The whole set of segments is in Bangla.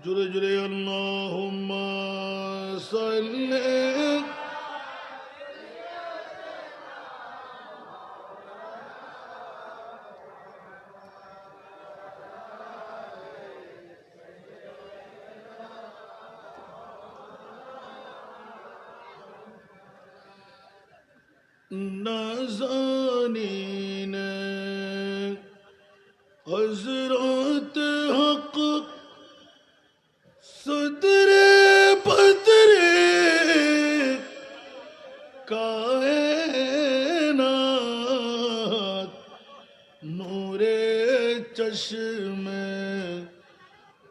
जुरे जुरे अल्लाहुम्मा सल्ले नाज़ानीन हज़रत हक़ सदरे बदरे कायनात नूरे चश्मे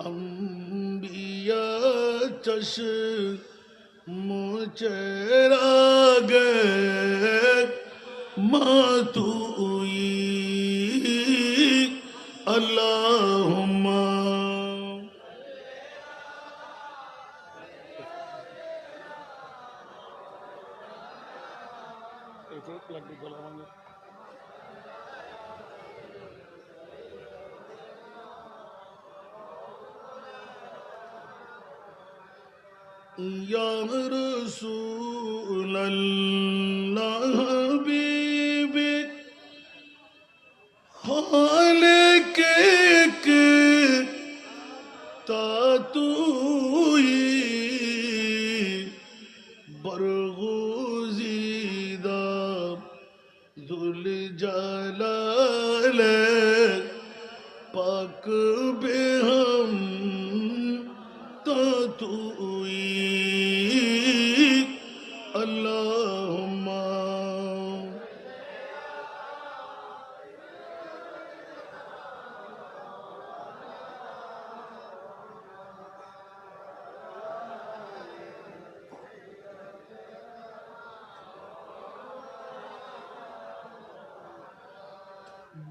अंबिया चश्म चराग मातुई अल्लाहुम्मा या रसूल अल्लाह हबीबी हाले के तातुई बरगुज़ीदा जुल जलाल पाक बेहम तातुई अल्लाहुम्मा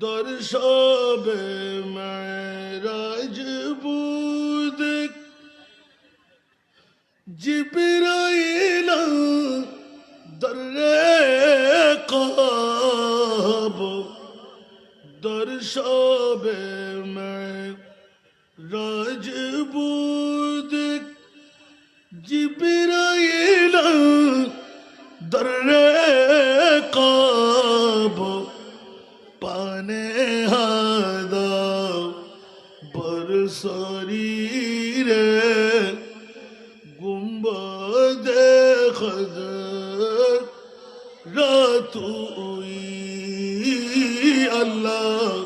दर शब मेराज बूद जिब्राईल दर्रे क़ाब दर शब मेराज बूद जिब्राईल दर्रे क़ाब पाने हादा बरसरी रे गुंबद खज़र रातुई अल्लाह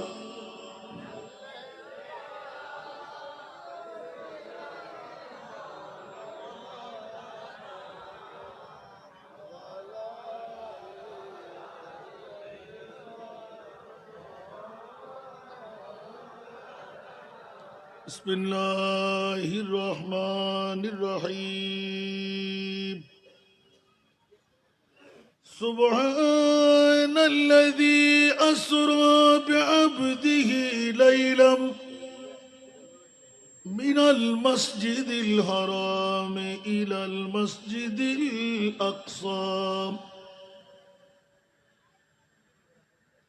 बिस्मिल्लाहिर्रहमानिर्रहीम सुब्हानल्लज़ी अस्रा बिअब्दिही लैलन मिनल मस्जिदिल हराम इलल मस्जिदिल अक़सा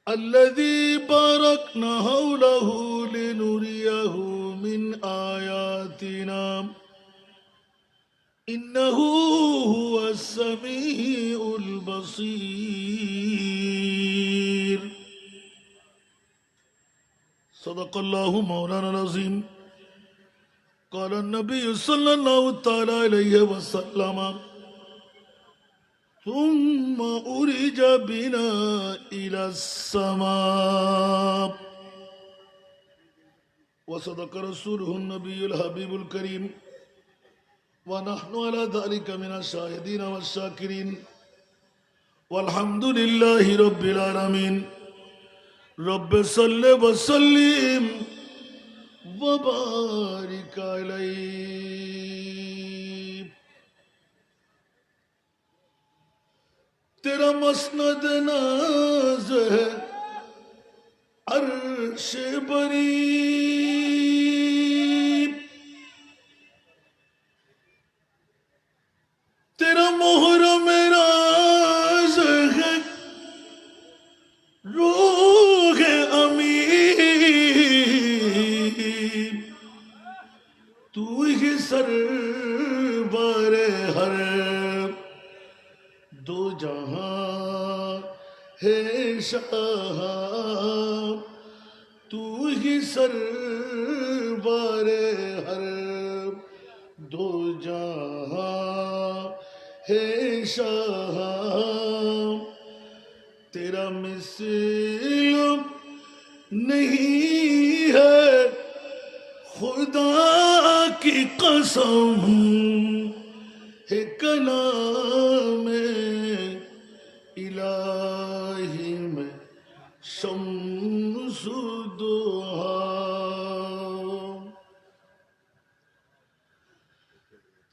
الذي باركنا حوله لنريه من آياتنا إنه هو السميع البصير صدق الله مولانا العظيم قال النبي صلى الله تعالى عليه وسلم ثم أرج بنا إلى السماء وصدق رسوله النبي الحبيب الكريم ونحن على ذلك من الشاهدين والشاكرين والحمد لله رب العالمين رب صل وسلم وبارك عليه तेरा मसनद नाज है अर्श बरी तेरा मोहर मेरा है रूह अमीर तू ही है शाह तू ही सरवारे हर दो जहां है शाह तेरा मिसल नहीं है खुदा की कसम है कलाम इलाही में शम्सुद्दोहा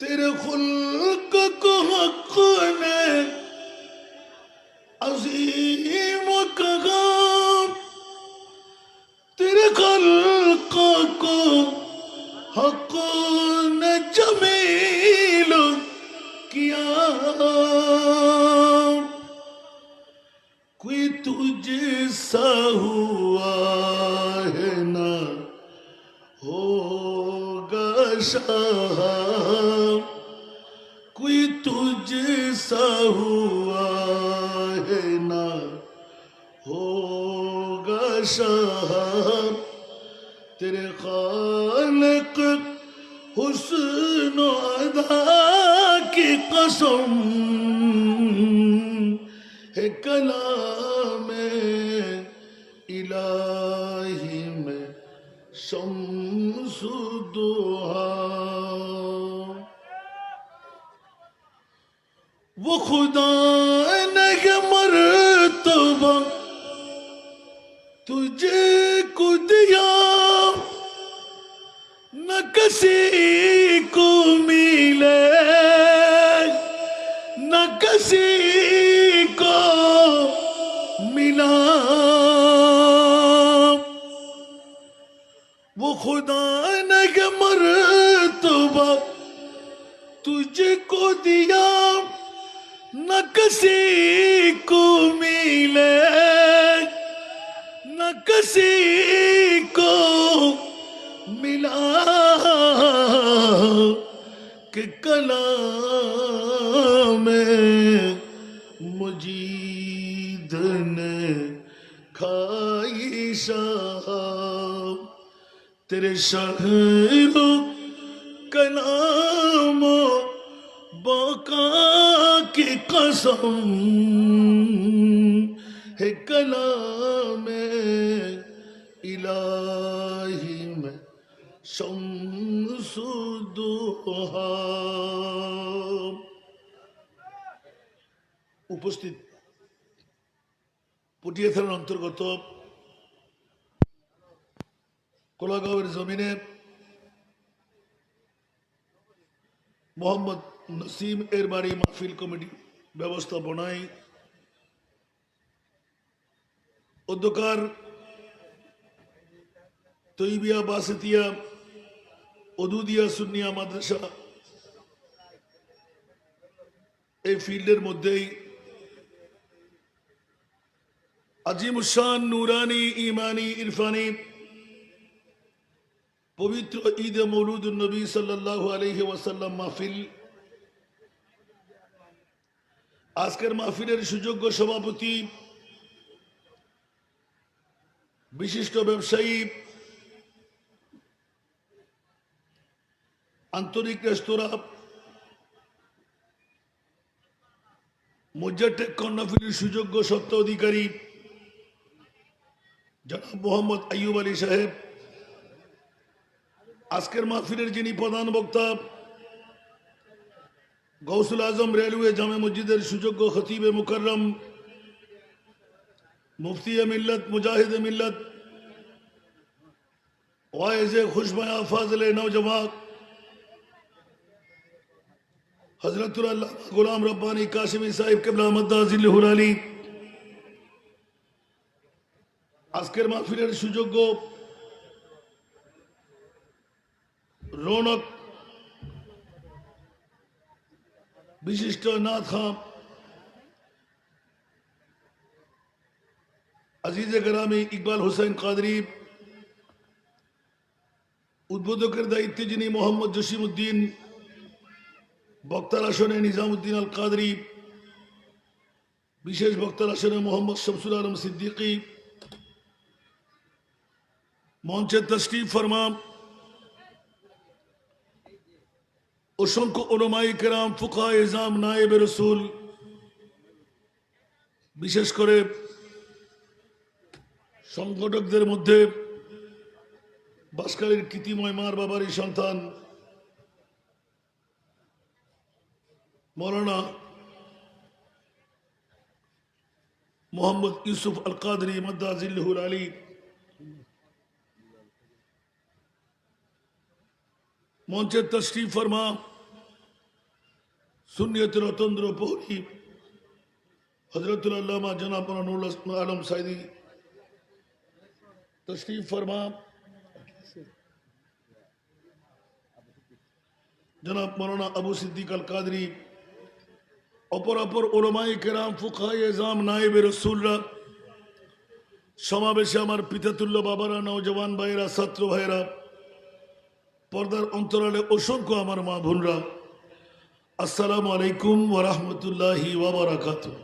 तेरे खुल्क को हक ने अजीम कहा तेरे खल्क को हक ने जमील किया कोई तुझसा हुआ है ना होगा शाह कोई तुझसा हुआ है ना होगा शाह तेरे खालिक हुस्न अदा की कसम है कलाम इलाही में शम्सुद्दोहा वो खुदा ने मर्तबा तुझे को दिया न किसी को मिले न किसी को मिला वो खुदा ने मर्तबा तुझको दिया न किसी को मिले न किसी को मिला कि कलाम मुजीद ने खाई शाह तेरे शहरो कलाम बाका की कसम है कलाम इलाही में शम्सुद्दोहा উপস্থিত পটিয়া থানার অন্তর্গত কোলাগাঁওয়ের জমিনে মোহাম্মদ নসিম এর বাড়ি মাহফিল কমিটি ব্যবস্থাপনায় অধ্যকার তৈবিয়া বাসেতিয়া ওদুদিয়া সুন্নিয়া মাদ্রাসা এই ফিল্ডের মধ্যেই আজিমুশান নুরানি ইমানি ইরফানি পবিত্র ঈদ মৌলুদুন নবী সাল্লাল্লাহু আলাইহি ওয়াসাল্লাম মাহফিল আজকের মাহফিলের সুযোগ্য সভাপতি বিশিষ্ট ব্যবসায়ী আন্তরিক রেস্তোরাঁ মুজাটেক কর্ণফুলির সুযোগ্য সত্ত্ব অধিকারী জনাব মোহাম্মদ আইয়ুব আলী সাহেব আজকের মাহফিলের যিনি প্রধান বক্তা গৌসুল আজম রেলওয়ে জামে মসজিদের সুযোগ্য খতিবে মুকাররম মুফতি মিল্লত মুজাহিদ মিল্লত ওয়াইজে খুশবয়া ফাজলে নওজওয়ান হযরতুল আল্লামা গোলাম রব্বানী কাশিমি সাহেব কিবলা মদ্দাজিল্লাহুল আলী আজকের মাহফিলের সুযোগ্য রৌনক বিশিষ্ট নাথ খান আজিজে গ্রামী ইকবাল হোসেন কাদরি উদ্বোধকের দায়িত্বে যিনি মোহাম্মদ জসিমউদ্দিন বক্তার আসনে নিজামুদ্দিন আল কাদরি বিশেষ বক্তার আসনে মোহাম্মদ শামসুল আলম সিদ্দিকী, মঞ্চে তশরিফ ফরমা অসংখ্য উলামায়ে কেরাম, ফুকাহায়ে ইজম, নায়েবে রসুল, বিশেষ করে সংগঠকদের মধ্যে বাঁশখালীর কৃতিময় মার বাবারই সন্তান মৌলানা মোহাম্মদ ইউসুফ আল কাদরি মাদ্দাজিল্লাহুল আলী, মঞ্চে তশরিফ ফরমা সুন্নিয়তের অতন্দ্র প্রহরী হযরতুল আল্লামা জনাব মৌলানা নুরুল আলম সাইদি তশরিফ ফরমা, জনাব মৌলানা আবু সিদ্দিক আল কাদরি, অপর উলামায়ে কেরাম, ফুকাহায়ে ইজম, নায়েবে রসুলরা, সমাবেশে আমার পিতাতুল্য বাবারা, নওজওয়ান ভাইয়েরা, ছাত্র ভাইয়েরা, পর্দার অন্তরালে অসংখ্য আমার মা বোনরা, আসসালামু আলাইকুম ওয়া রাহমাতুল্লাহি ওয়া বারাকাতুহু।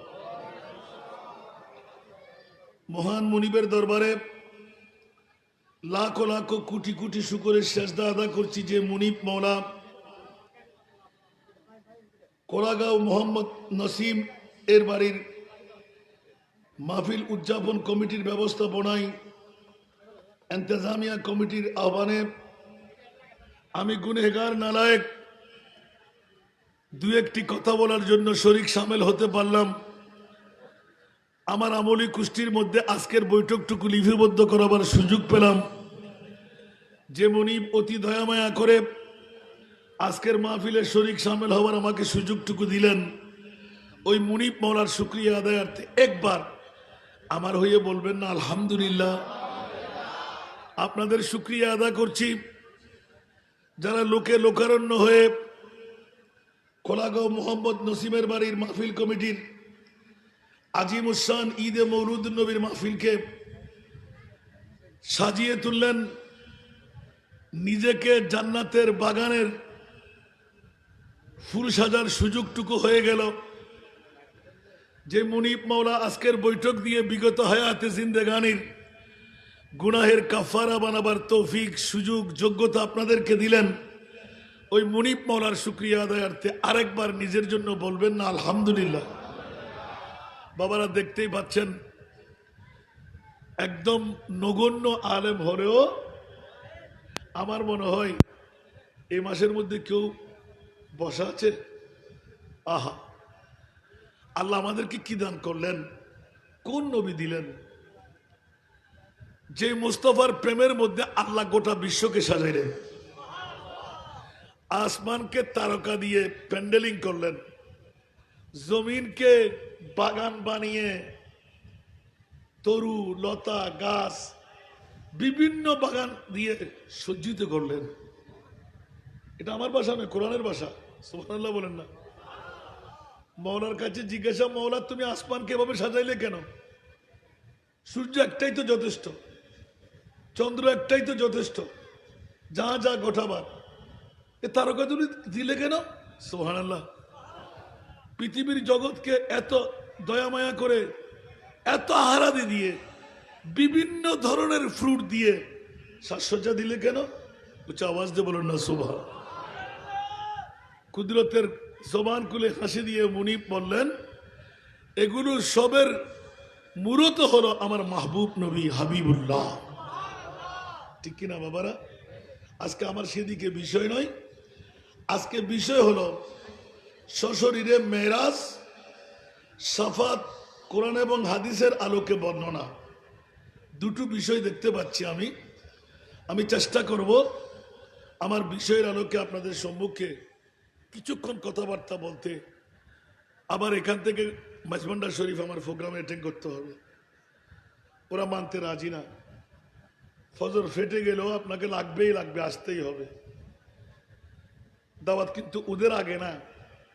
মহান মুনিবের দরবারে লাখো লাখো কোটি কোটি শুকরের সেজদা আদা করছি যে মুনিব মওলা কোলাগাঁও মোহাম্মদ নসিম এর বাড়ির মাহফিল উদযাপন কমিটির ব্যবস্থাপনায় ইন্তেজামিয়া কমিটির আহ্বানে আমি গুনেহগার নালায়েক দু একটি কথা বলার জন্য শরীক সামিল হতে পারলাম। আমার আমলি কুষ্টির মধ্যে আজকের বৈঠকটুকু লিপিবদ্ধ করাবার সুযোগ পেলাম। যে মুনিব অতি দয়ামায়া করে আজকের মাহফিলের শরীক সামিল হওয়ার আমাকে সুযোগটুকু দিলেন, ওই মুনিব মওলার শুকরিয়া আদায়ার্থে একবার আমার হয়ে বলবেন না আলহামদুলিল্লাহ। আপনাদের শুকরিয়া আদা করছি যারা লোকে লোকারণ্য হয়ে কোলাগাঁও মোহাম্মদ নসিমের বাড়ির মাহফিল কমিটির আজিমুসান ঈদে মৌলুদ নবীর মাহফিলকে সাজিয়ে তুললেন। নিজেকে জান্নাতের বাগানের ফুল সাজার সুযোগটুকু হয়ে গেল। যে মুনিব মওলা আজকের বৈঠক দিয়ে বিগত হায়াতে জিন্দেগানির গুনাহের কাফারা বানাবার তৌফিক, সুযোগ, যোগ্যতা আপনাদেরকে দিলেন, ওই মুনিব মওলার শুকরিয়া আদায়ার্থে আরেকবার নিজের জন্য বলবেন না আলহামদুলিল্লাহ। বাবারা দেখতেই পাচ্ছেন একদম নগণ্য আলেম হলেও আমার মনে হয় এই মাসের মধ্যে কেউ বসা আছে। আহা, আল্লাহ আমাদেরকে কি দান করলেন, কোন নবী দিলেন, যে মুস্তাফার প্রেমের মধ্যে আল্লাহ গোটা বিশ্বকে সাজাইলেন, আসমানকে তারকা দিয়ে প্যান্ডেলিং করলেন, জমিনকে বাগান বানিয়ে তরু লতা গাছ বিভিন্ন বাগান দিয়ে সজ্জিত করলেন। এটা আমার ভাষা নয়, কোরআনের ভাষা। সুবহানাল্লাহ বলেন না। মওলার কাছে জিজ্ঞাসা, মওলা তুমি আসমানকে এভাবে সাজাইলে কেন? সূর্য একটাই তো যথেষ্ট, চন্দ্র একটাই তো যথেষ্ট, যা যা গোটাবার, এ তারকা তুমি দিলে কেন? সুবহানাল্লাহ। পৃথিবীর জগৎকে এত দয়ামায়া করে, এত আহারাদি দিয়ে, বিভিন্ন ধরনের ফ্রুট দিয়ে সাজসজ্জা দিলে কেন? উচ্চ আওয়াজ দিয়ে বলেন না সুবহান। কুদরতের জবান খুলে হাসি দিয়ে মুনিব বললেন, এগুলো সবের মূলত হলো আমার মাহবুব নবী হাবিবুল্লাহ। ঠিক কিনা বাবারা? আজকে আমার সেদিকে বিষয় নয়, আজকে বিষয় হলো সশরীরে মেরাজ, সাফাত, কোরআন এবং হাদিসের আলোকে বর্ণনা। দুটো বিষয় দেখতে পাচ্ছি আমি চেষ্টা করব আমার বিষয়ের আলোকে আপনাদের সম্মুখে কিছুক্ষণ কথাবার্তা বলতে। আবার এখান থেকে মাঝভান্ডার শরীফ আমার প্রোগ্রামে অ্যাটেন্ড করতে হবে, ওরা মানতে রাজি না। ফজর ফেটে গেলেও আপনাকে লাগবেই লাগবে, আসতেই হবে। দাওয়াত কিন্তু ওদের আগে না,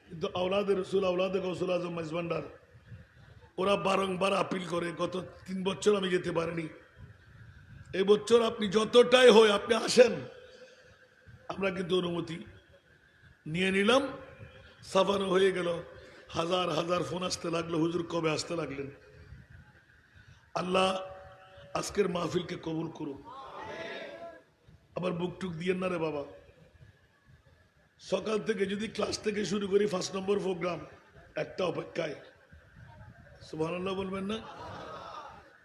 কিন্তু আওলাদে রসুল, আওলাদে গৌসুল আজম মাঝভান্ডার, ওরা বারংবার আপিল করে। গত 3 বছর আমি যেতে পারিনি, এই বছর আপনি যতটাই হয় আপনি আসেন। আমরা কিন্তু অনুমতি নিয়ে নিলাম, সাফানো হয়ে গেল। হাজার হাজার ফোন আসতে লাগলো, হুজুর কবে আসতে লাগলেন। আল্লাহ আজকের মাহফিলকে কবুল করুক। আবার বুক টুক দিয়েন না রে বাবা। সকাল থেকে যদি ক্লাস থেকে শুরু করি 5 নম্বর প্রোগ্রাম, একটা অপেক্ষায়। সুবহানাল্লাহ বলবেন না?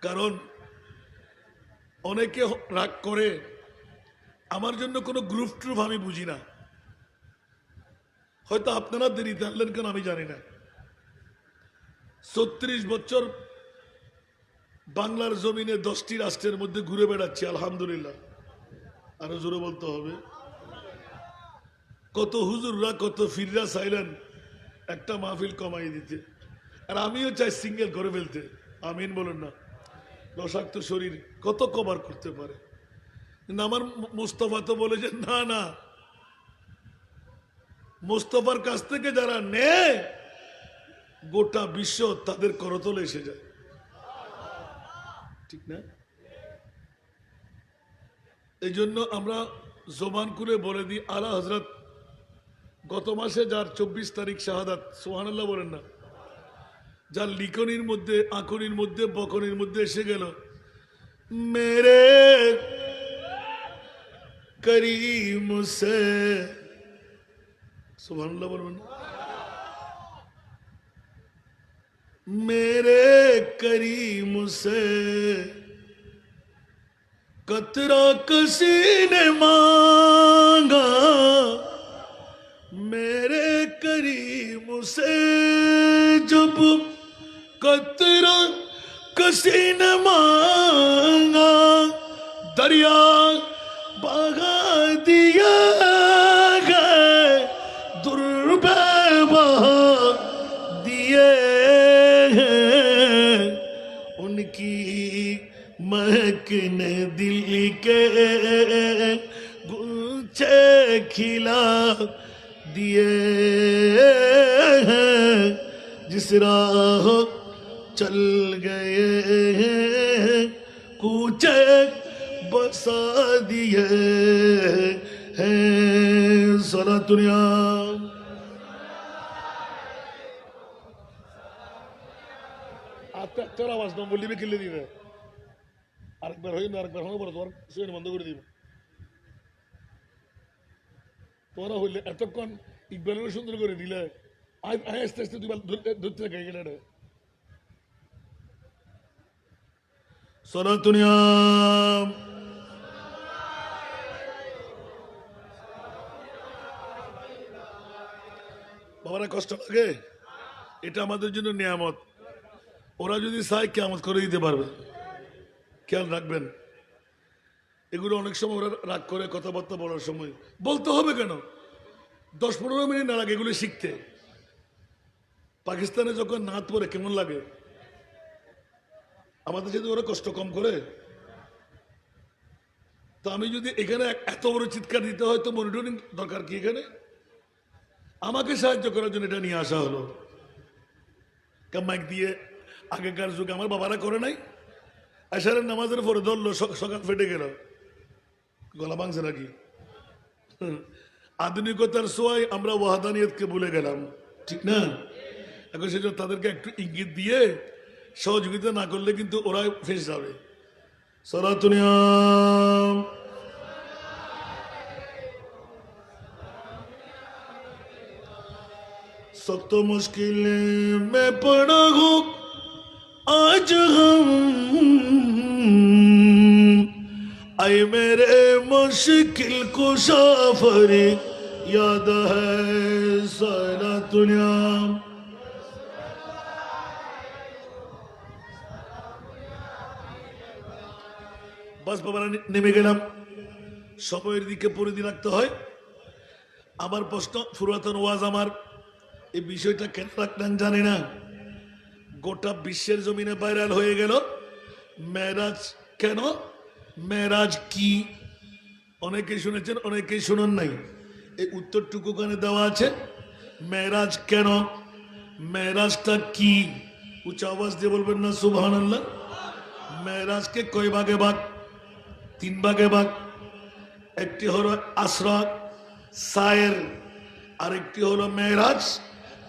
কারণ অনেকে রাগ করে, আমার জন্য কোনো গ্রুপ ট্রুপ আমি বুঝি না। হয়তো আপনারা দেরিতে আনলেন কেন আমি জানি না। 36 বছর বাংলার জমিনে 10টি রাষ্ট্রের মধ্যে ঘুরে বেড়াচ্ছি, আলহামদুলিল্লাহ। আরো জোরে বলতে হবে। কত হুজুররা কত ফিররা চাইলেন একটা মাহফিল কমাই দিতে, আর আমিও চাই সিঙ্গেল করে ফেলতে। আমিন বলেন না? রসাক্ত শরীর কত কভার করতে পারে, কিন্তু আমার মুস্তফা তো বলে যে না না, মুস্তফার কাছ থেকে যারা নেয় গোটা বিশ্ব তাদের করতলে এসে যায়, ঠিক না? এই জন্য আমরা জবান খুলে বলে দিই, আলা হযরত গত মাসে যার 24 তারিখ শাহাদাত, সুবহানাল্লাহ বলেন না, যার লিখনির মধ্যে আঁকনির মধ্যে বকনির মধ্যে এসে গেল, মেরে করিম সে, সুবহানাল্লাহ বলবেন না? मेरे करीम से कतरा किसी ने मांगा, मेरे करीम से जब कतरा किसी ने मांगा, दरिया बहा दिया गए, दुर्बे बहा दिए, उनकी महक ने दिल के गुलछे खिला दिए, जिस राह चल गए कूचे बसा दिए हैं। सारा दुनिया তোর আওয়াজ না বললিবে কিনলে দিবে, আরেকবার হয়ে আরেকবার হয়ে পড়ে তোমার সুইন বন্ধ করে দিবে। তোরা হইলে এতক্ষণ ইকবালের সুন্দর করে দিলে, আস্তে আস্তে ধরতে থাকে গেলে সনাতনিয়া। বাবারা কষ্ট লাগে, এটা আমাদের জন্য নিয়ামত। ওরা যদি চায় কিয়ামত করে দিতে পারবে, খেয়াল রাখবেন। এগুলো অনেক সময় ওরা রাগ করে কথাবার্তা বলার সময় বলতে হবে কেন, 10-15 মিনিট না লাগে এগুলো শিখতে। পাকিস্তানে যখন নাত পড়ে কেমন লাগে, আমাদের যদি ওরা কষ্ট কম করে, তো আমি যদি এখানে এত বড় চিৎকার দিতে হয় তো মনিটরিং দরকার কি এখানে? আমাকে সাহায্য করার জন্য এটা নিয়ে আসা হলো। মাইক দিয়ে আগেকার যুগে আমার বাবারা করে নাই, আশারের নামাজের পরে ধরলো, সকাল ফেটে গেল, গলা ভাঙছে নাকি। আধুনিকতার ছোঁয়ায় আমরা ওয়াহাদানিয়তকে ভুলে গেলাম, ঠিক না? এখন সেজন্য তাদেরকে একটু ইঙ্গিত দিয়ে সহযোগিতা না করলে কিন্তু ওরা ফেসে যাবে। সনাতনিয়া सख्त मुश्किल में पड़ा हो आज हम, आए मेरे मुश्किल कुशा याद है सारा दुनिया। বাস বাবারা নেমে গেলাম, সময়ের দিকে পরিধি রাখতে হয়। আমার প্রশ্ন, পুরাতন ওয়াজ আমার, এই বিষয়টা কেন রাখলেন জানি না, গোটা বিশ্বের জমিনে ভাইরাল হয়ে গেল। মেরাজ কেন, মেরাজ কি? অনেকেই শুনেছেন, অনেকেই শুনেন নাই। এই উত্তরটুকু ওখানে দেওয়া আছে। মেরাজ কেন, মেরাজটা কি? উচ্চ আওয়াজ দিয়ে বলবেন না সুবহানাল্লাহ। মেরাজকে কয় ভাগে ভাগ? 3 ভাগে ভাগ। একটি হলো আসরা সায়ের, আরেকটি হলো মেরাজ,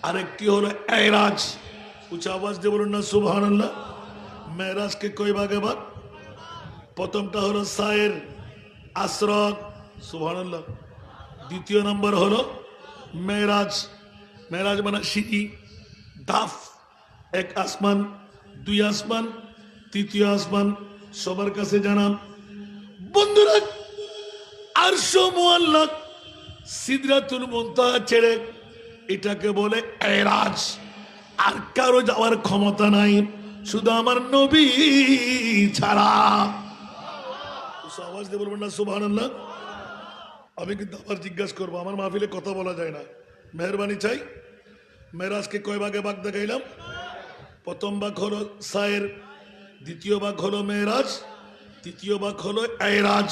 আরেকটি হলো এরাজ। উচ্চ আওয়াজ দিয়ে বলুন না সুবহানাল্লাহ। মেরাজকে কয় ভাগে ভাগ? প্রথমটা হলো সায়ের, আসরক, সুবহানাল্লাহ। দ্বিতীয় নম্বর হলো মেরাজ। মেরাজ মানে সিঁড়ি, ধাপ। এক আসমান, দুই আসমান, তৃতীয় আসমান সবার কাছে জানান। বন্ধুরা, আরশ মুআল্লাক, সিদরাতুল মুনতাহা ছেড়ে এটাকে বলে এরাজ। আর কারো যাওয়ার ক্ষমতা নাই শুধু আমার নবী ছাড়া। আওয়াজ দিয়ে বলবেন না সুবহানাল্লাহ। আমি কিন্তু আবার জিজ্ঞাসা করবো, আমার মাহফিলে কথা বলা যায় না, মেহরবানি চাই। মেরাজকে কয় ভাগে ভাগ দেখাইলাম? প্রথম ভাগ হলো সায়ের, দ্বিতীয় ভাগ হলো মেরাজ, তৃতীয় ভাগ হলো এরাজ।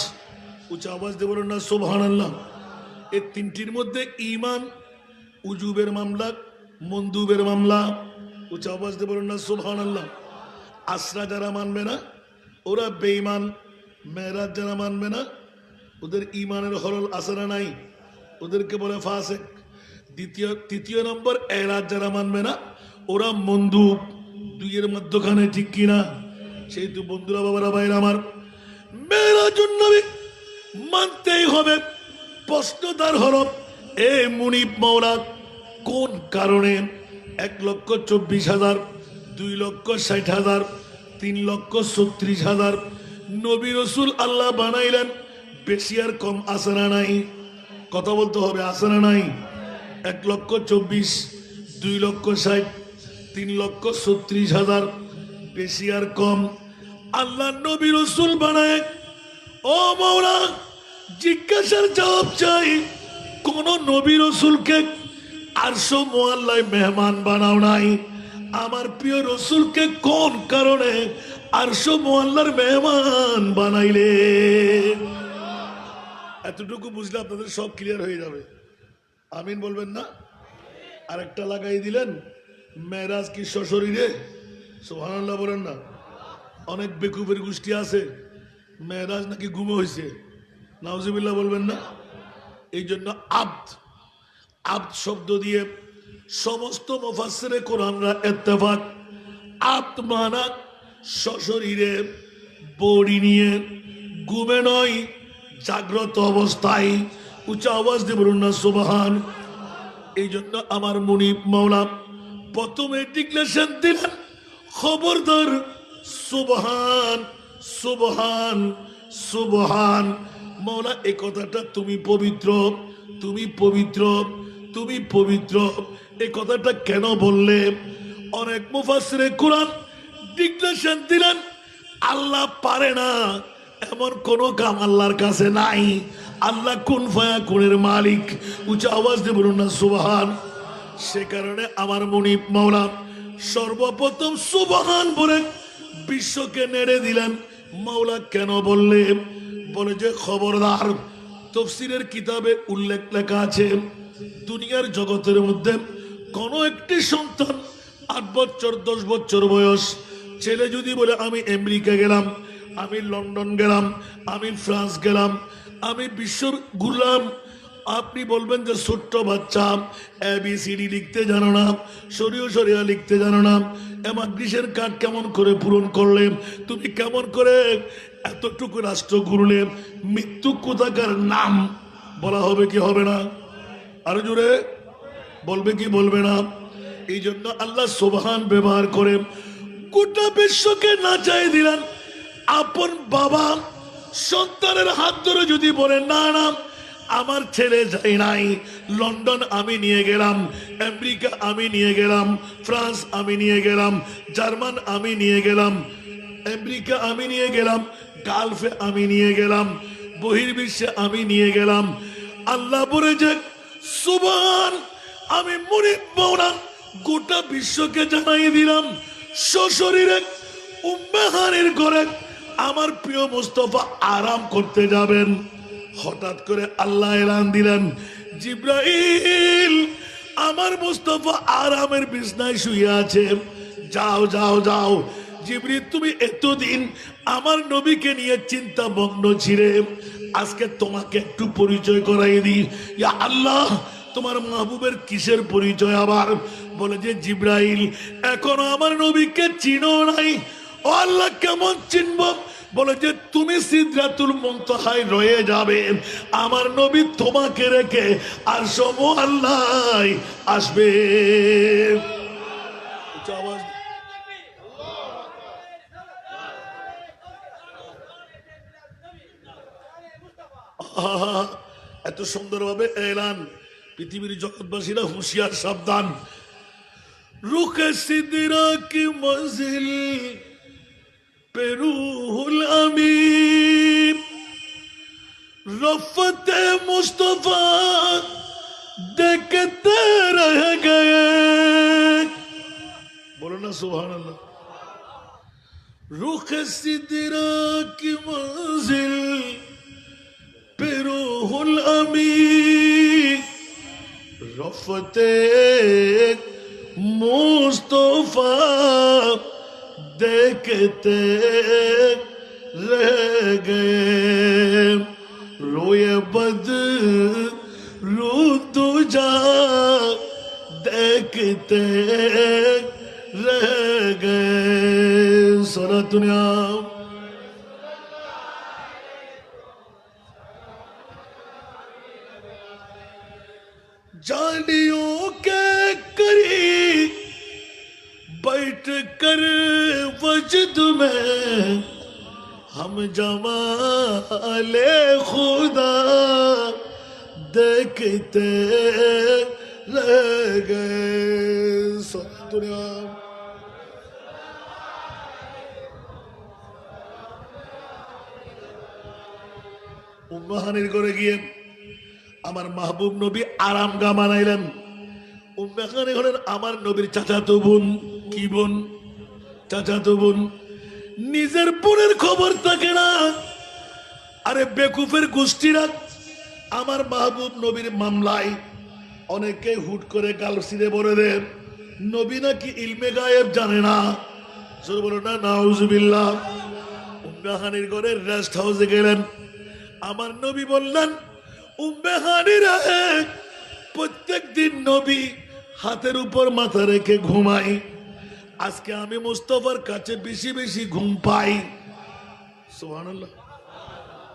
উচ্চ আওয়াজ দিয়ে বলুন না সুবহানাল্লাহ। এই তিনটির মধ্যে ঈমান, উজুবের মামলা, মন্দুবের মামলা। উচ্চ আওয়াজ দিয়ে বলুন না সুবহানাল্লাহ। আসরা যারা মানবে না ওরা বেঈমান, মেরাজ যারা মানবে না ওদের ঈমানের হরল আছে না নাই, ওদেরকে বলে ফাসিক। তৃতীয় নম্বর এরাজ যারা মানবে না ওরা মন্দুব। দুইয়ের মধ্যখানে, ঠিক কিনা? সেই তো বন্ধুরা, বাবারা, ভাইরা আমার, মেরাজুন নবী মানতেই হবে। প্রশ্নদার হলো এ মুনিব মাওলা কোন কারণে 1,24,000, 2,60,000, 3,36,000 নবী রসুল আল্লাহ বানাইলেন? বেশি আর কম আছে না নাই? কথা বলতে হবে, আছে না নাই? 1,24,000, 2,60,000, 3,36,000, বেশি আর কম আল্লাহ নবী রসুল বানায়। ও মাওলা, জিজ্ঞাসার জবাব চাই, কোন নবী রসুলকে আরশ মুআল্লায় মেহমান বানাও নাই? আমার প্রিয় রসুলকে কোন কারণে আরশ মুআল্লার মেহমান বানাইলে? এতটুকু বুঝলে আপনাদের সব ক্লিয়ার হয়ে যাবে। আমিন বলবেন না? আরেকটা লাগাই দিলেন, মেরাজ কি সশরীরে? সুবহানাল্লাহ বলেন না। অনেক বেকুফের গোষ্ঠী আছে মেরাজ নাকি ঘুমে হয়েছে, নাউজুবিল্লাহ বলবেন না। এই জন্য আব্দ শব্দ দিয়ে সমস্ত মুফাসসিরে কোরআনরা ইত্তেফাক। আব্দ মানা সশরীরে, বডি নিয়ে, ঘুমে নয়, জাগ্রত অবস্থায়। উচ্চ আওয়াজ দিয়ে বলুন না সুবহান। এই জন্য আমার মুনিব মাওলা প্রথমে ডিক্লেরেশন দিলেন, খবরদার, সুবহান সুবহান সুবহান। মাওলা এই কথাটা তুমি পবিত্র, তুমি পবিত্র, তুমি পবিত্র, এই কথাটা কেন বললে? অনেক মুফাসসিরে কোরআন ডিক্লেরেশন দিলেন, আল্লাহ পারে না এমন কোন কাম আল্লাহর কাছে নাই। আল্লাহ কুন ফায়াকুনের মালিক। উচ্চ আওয়াজ দিয়ে বলুন না সুবহান। সে কারণে আমার মুনিব মাওলা সর্বপ্রথম সুবহান বলে বিশ্বকে নেড়ে দিলেন। মাওলা কেন বললে? বলে যে খবরদার, তাফসীরের কিতাবে উল্লেখ লেখা আছে, দুনিয়ার জগতের মধ্যে কোন একটি সন্তান 8 বছর 10 বছর বয়স ছেলে যদি বলে আমি আমেরিকা গেলাম, আমি লন্ডন গেলাম, আমি ফ্রান্স গেলাম, আমি বিশ্ব ঘুরলাম, আপনি বলবেন যে ছোট্ট বাচ্চা ABCD লিখতে জানো না, শরিয়া লিখতে জানো না, এমাগ্রিসের কার্ড কেমন করে পূরণ করলে, তুমি কেমন করে এতটুকু রাষ্ট্র ঘুরলে, মৃত্যু কোথাকার নাম বলা হবে কি হবে না? আরো জোরে বলবে কি বলবে না? এই জন্য আল্লাহ সুবহান ব্যবহার করে গোটা বিশ্বকে নাচাই দিলেন। আপন বাবা সন্তানের হাত ধরে যদি বলে না না আমার ছেলে যাই নাই, লন্ডন আমি নিয়ে গেলাম, আমেরিকা আমি নিয়ে গেলাম, ফ্রান্স আমি নিয়ে গেলাম, জার্মান আমি নিয়ে গেলাম, আমেরিকা আমি নিয়ে গেলাম, গালফে আমি নিয়ে গেলাম, বহির্বিশ্বে আমি নিয়ে গেলাম, আল্লাহ বলে যে সুবহান, আমি মুনিব মাওলা গোটা বিশ্বকে জানাই দিলাম, সশরীরে উম্মাহানের ঘরে আমার প্রিয় মুস্তাফা আরাম করতে যাবেন। হঠাৎ করে আল্লাহ এলান দিলেন, জিব্রাইল আমার মুস্তাফা আরামের বিছনায় শুয়ে আছে, যাও যাও যাও। জিবরিল তুমি এতদিন আমার নবীকে নিয়ে চিন্তা মগ্ন ছিলে, আজকে তোমাকে একটু পরিচয় করাই দিই। ইয়া আল্লাহ, তোমার মাহবুবের কিসের পরিচয়? আবার বলে যে জিব্রাইল, এখনো আমার নবীকে চিনো নাই। ও আল্লাহ, কেমন চিনব? বলে যে তুমি সিদরাতুল মুনতাহায় রয়ে যাবে, আমার নবী তোমাকে রেখে আর সমূহ আল্লাহ আসবে। আওয়াজ এত সুন্দরভাবে এলান, পৃথিবীর জগৎবাসীরা হুঁশিয়ার, সাবধান। রুখে সিদরা কি মঞ্জিল पे रूहुल अमीन रफ़ते मुस्तफ़ा देखते रह गए। बोलो ना सुभान अल्लाह। रुख सिदरा की मंजिल पे रूहुल अमीन रफ़ते मुस्तफ़ा देखते रह गए। रोए बद रू तुझा देखते रह गए। सारा दुनिया जालियों के करीब बैठ कर वजद में हम जमाले खुदा देखते रह गए। दुनिया উম্মাহানির ঘরে গিয়ে আমার মাহবুব নবী আরাম গা বানাইলেন। উম্মাহানি হলেন আমার নবীর চাচাতো বোন। কি বোন? চাচাতো বোন। নিজের বোনের খবর থাকে না। আরে বেকুফের গোষ্ঠীরা আমার মাহবুব নবীর মামলায় অনেকে হুট করে গাল ছিঁড়ে বলে দেন নবী নাকি ইলমে গায়েব জানে না। বলো না নাউজুবিল্লাহ। উম্মাহানির ঘরে রেস্ট হাউসে গেলেন। আমার নবী বললেন, উম্মাহানিরা প্রত্যেক দিন নবী হাতের উপর মাথা রেখে ঘুমাই, আজকে আমি মুস্তাফার কাছে বেশি বেশি ঘুম পাই। সুবহানাল্লাহ।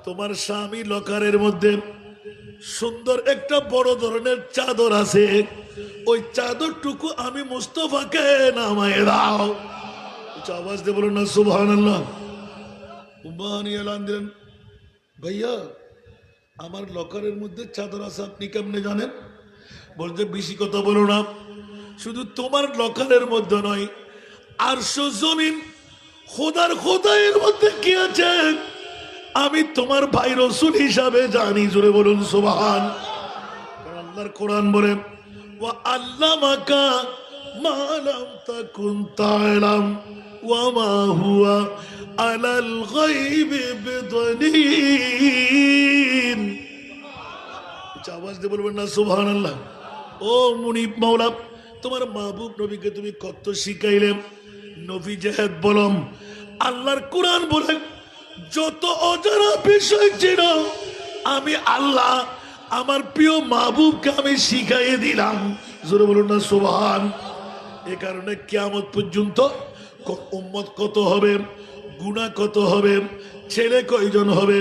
তোমার স্বামী লকারের মধ্যে সুন্দর একটা বড় ধরনের চাদর আছে, ওই চাদরটুকু আমি মুস্তাফাকে নামায় দাও। আওয়াজ দিয়ে বলুন না সুবহানাল্লাহ। উম্মাহানি এলান দিলেন, ভাইয়া আমার লকারের মধ্যে চাদর আছে, আপনি কেমনে জানেন? বলতে বেশি কথা বলো না, শুধু তোমার লকারের মধ্যে নয়, আরশ জমিন খোদার খোদাইয়ের মধ্যে কি আছে আমি তোমার ভাই রাসূল হিসাবে জানি। জোরে বলুন সুবহান। কারণ আল্লাহর কোরআন বলে, ওয়া আল্লামাকা মা লাম তাকুন তা'লাম ওয়া মা হুয়া আলাল গায়বি বিদনীন। আওয়াজ দিয়ে বলবেন না সুবহানাল্লাহ। ও মুনিব মাওলা, তোমার মাহবুব নবীকে তুমি কত শিখাইলে। নবী জেহেদ বলম, আল্লাহর কোরআন বলে যত অজানা বিষয় ছিল আমি আল্লাহ আমার প্রিয় মাহবুবকে আমি শিখাইয়ে দিলাম। জোরে বলুন না সুবহান। এ কারণে কিয়ামত পর্যন্ত উম্মত কত হবে, গুনাহ কত হবে, ছেলে কয়জন হবে,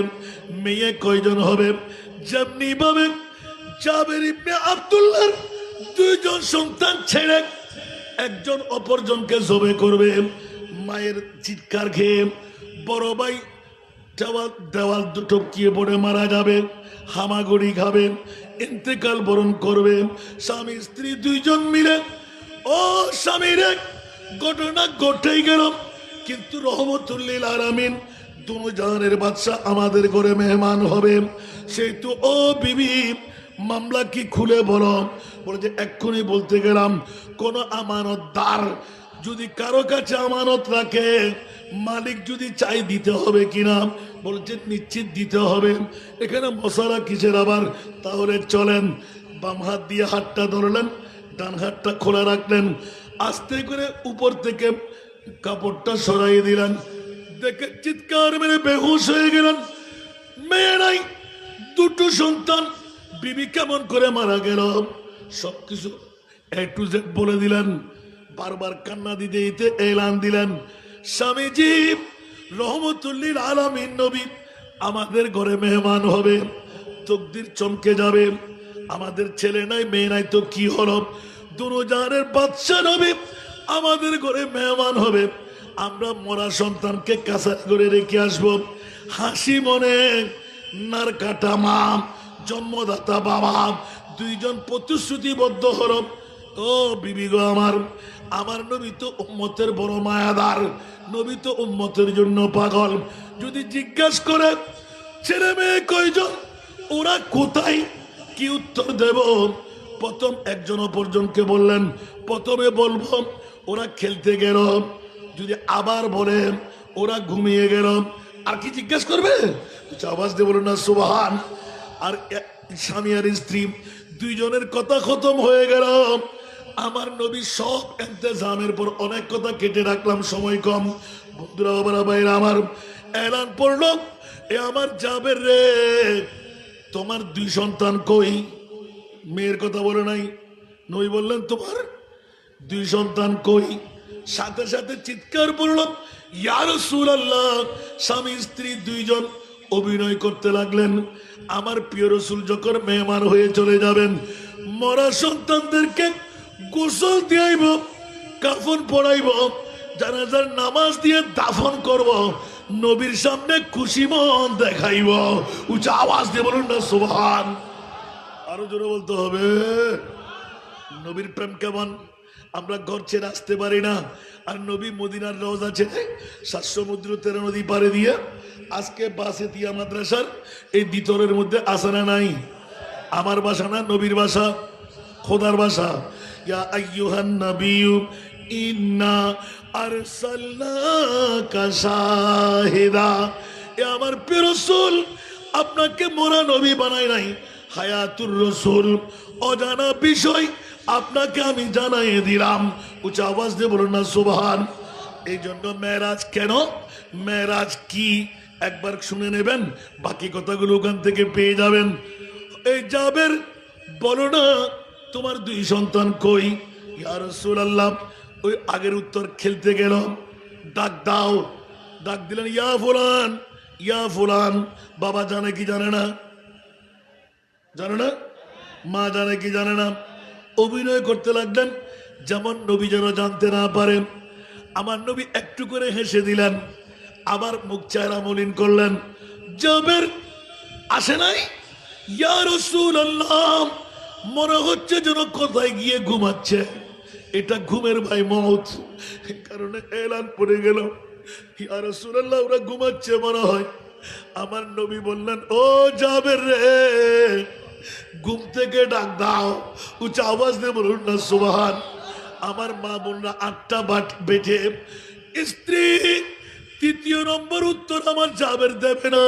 মেয়ে কয়জন হবে, যেমনি ভাবে জাবের ইবনে আব্দুল্লাহর দুইজন সন্তান ছেড়ে একজন অপরজনকে জবে করবে, মায়ের চিৎকার খেয়ে বড় ভাই দেওয়াল টপকিয়ে পড়ে মারা যাবে, হামাগুড়ি খাবে, ইন্তেকাল বরণ করবে। স্বামী স্ত্রী দুইজন মিলে ও স্বামীর এক ঘটনা ঘটেই গেল, কিন্তু রহমতুল্লিল আলামিন দুনো জাহানের বাদশা আমাদের ঘরে মেহমান হবে। সেই তো ও বিবি মামলা কি খুলে বলো। বলে যে এক্ষুনি বলতে গেলাম, কোন আমানতদার যদি কারো কাছে আমানত রাখে, মালিক যদি চাই দিতে হবে কিনা, বলছে নিশ্চিত দিতে হবে। এখানে মশালা কিসের আবার? তাহলে চলেন। বাম হাত দিয়ে হাতটা ধরলেন, ডান হাতটা খোলা রাখলেন, আস্তে করে উপর থেকে কাপড়টা সরাই দিলেন। দেখে চিৎকার মেরে বেহুশ হয়ে গেলেন। মেয়ে নাই, দুটো সন্তান, বিবি কেমন করে মারা গেল? সবকিছু এ টু জেড বলে দিলেন। বারবার কান্না দিতে দিতে এলান দিলেন, স্বামীজি রহমতুল্লিল আলামিন নবী আমাদের ঘরে মেহমান হবে, তকদির চমকে যাবে। আমাদের ছেলে নাই মেয়ে নাই তো কি হলো, দুনিয়ার বাদশা নবী আমাদের ঘরে মেহমান হবে, আমরা মরা সন্তানকে কাছারি করে রেখে আসবো। হাসি মনে নার কাটা মা, জন্মদাতা বাবা দুইজন প্রতিশ্রুতিবদ্ধ হল। ও বিবি গো আমার, আমার নবী তো উম্মতের বড় মায়াদার, নবী তো উম্মতের জন্য পাগল। যদি জিজ্ঞাসা করে ছেলে মেয়ে কয়জন, ওরা কোথায়, কি উত্তর দেব? প্রথম একজন অপরজনকে বললেন, প্রথমে বলবো ওরা খেলতে গেল। যদি আবার বলে ওরা ঘুমিয়ে গেল, আর কি জিজ্ঞাসা করবে? আওয়াজ দিয়ে বলুন না সুবহান। আর স্বামী আর স্ত্রী দুইজনের কথা খতম হয়ে গেল। আমার নবী সব ইন্তজামের পর অনেক কথা কেটে রাখলাম, সময় কম। বন্ধুরা বাবারা ভাইরা আমার, এলান পড়লো, এ আমার জাবের রে, তোমার দুই সন্তান কই? মেয়ের কথা বলে নাই, নবী বললেন তোমার দুই সন্তান কই? সাথে সাথে চিৎকার পড়লাম, ইয়া রাসূলুল্লাহ। স্বামী স্ত্রী দুইজন অভিনয় করতে লাগলেন। আমার প্রিয় রসুল যখন মেহমান হয়ে চলে যাবেন, মরা সন্তানদেরকে গোসল দিয়াইব, কাফন পড়াইব, জানাজার নামাজ দিয়ে দাফন করব, নবীর সামনে খুশি মন দেখাইব। উচ্চ আওয়াজ দিয়ে বলুন না সুবহান। আরো জোরে বলতে হবে। নবীর প্রেম কেমন, আমরা ঘর ছেড়ে আসতে পারি না। আর নবী মদিনার রওজা ছেড়ে 7 সমুদ্র 13 নদী পাড়ে দিয়ে আজকে বাসে দিয়া মাদ্রাসার এই ভিতরের মধ্যে আসে না নাই? আমার বাসা না, নবীর বাসা, খোদার বাসা। ইয়া আইয়ুহান নাবিয়্যু ইন্না আরসালনাকা শাহিদা। এ আমার প্রিয় রাসূল, আপনাকে মোরা নবী বানাই নাই, হায়াতুর রাসূল, অজানা বিষয় আপনাকে আমি জানাই দিলাম। উচ্চ আওয়াজ দিয়ে বলুন না সুবহান। এই জন্য মেরাজ কেন, মেরাজ কি একবার শুনে নেবেন, বাকি কথাগুলো ওখান থেকে পেয়ে যাবেন। এই জাবের বলো না তোমার দুই সন্তান কই? ইয়া রাসূলুল্লাহ, ওই আগের উত্তর খেলতে গেল, ডাক দাও। ডাক দিলেন, ইয়া ফুলান, ইয়া ফুলান। বাবা জানে কি জানে না? জানে না? মা জানে কি জানে না? অভিনয় করতে লাগলেন যেমন নবী যেন জানতে না পারেন। আমার নবী একটু করে হেসে দিলেন, আবার মুখ চেহারা মলিন করলেন। জাবের আসে নাই? ইয়া রাসূলুল্লাহ, মনে হচ্ছে যেন কোথায় গিয়ে ঘুমাচ্ছে, এটা ঘুমের ভাই মওত। এই কারণে এলান পড়ে গেল, ইয়া রাসূলুল্লাহ ওরা ঘুমাচ্ছে মনে হয়। আমার নবী বললেন, ও জাবের রে, ঘুম থেকে ডাক দাও। উচ্চ আওয়াজ দিয়ে বলুন না সুবহান। আমার মা বোনরা 8টা বেঠে, স্ত্রী তৃতীয় নম্বর উত্তর আমার জাবের দেবে না।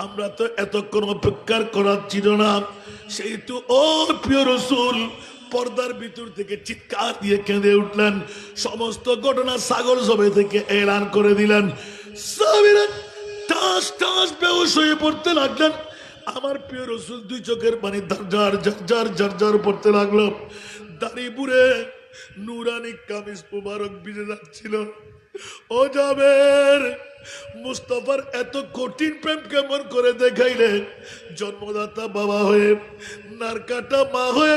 আমরা তো এতক্ষণ অপেক্ষা করার ছিল না। সেই তো ও প্রিয় রসুল পর্দার ভিতর থেকে চিৎকার দিয়ে কেঁদে উঠলেন। সমস্ত ঘটনা সাগর সবে থেকে এলান করে দিলেন। সাহাবীরা টাস টাস বেহুশ হয়ে পড়তে লাগলেন। আমার প্রিয় রসুল দুই চোখের পানি ঝার ঝার ঝার ঝার পড়তে লাগলো। দাড়িপুরে নুরানি কামিজ মুবারক ভিজে যাচ্ছিল। ও জাবের, মুস্তাফার এত কঠিন প্রেম কেমন করে দেখাইলে? জন্মদাতা বাবা হয়ে, নারকাটা মা হয়ে,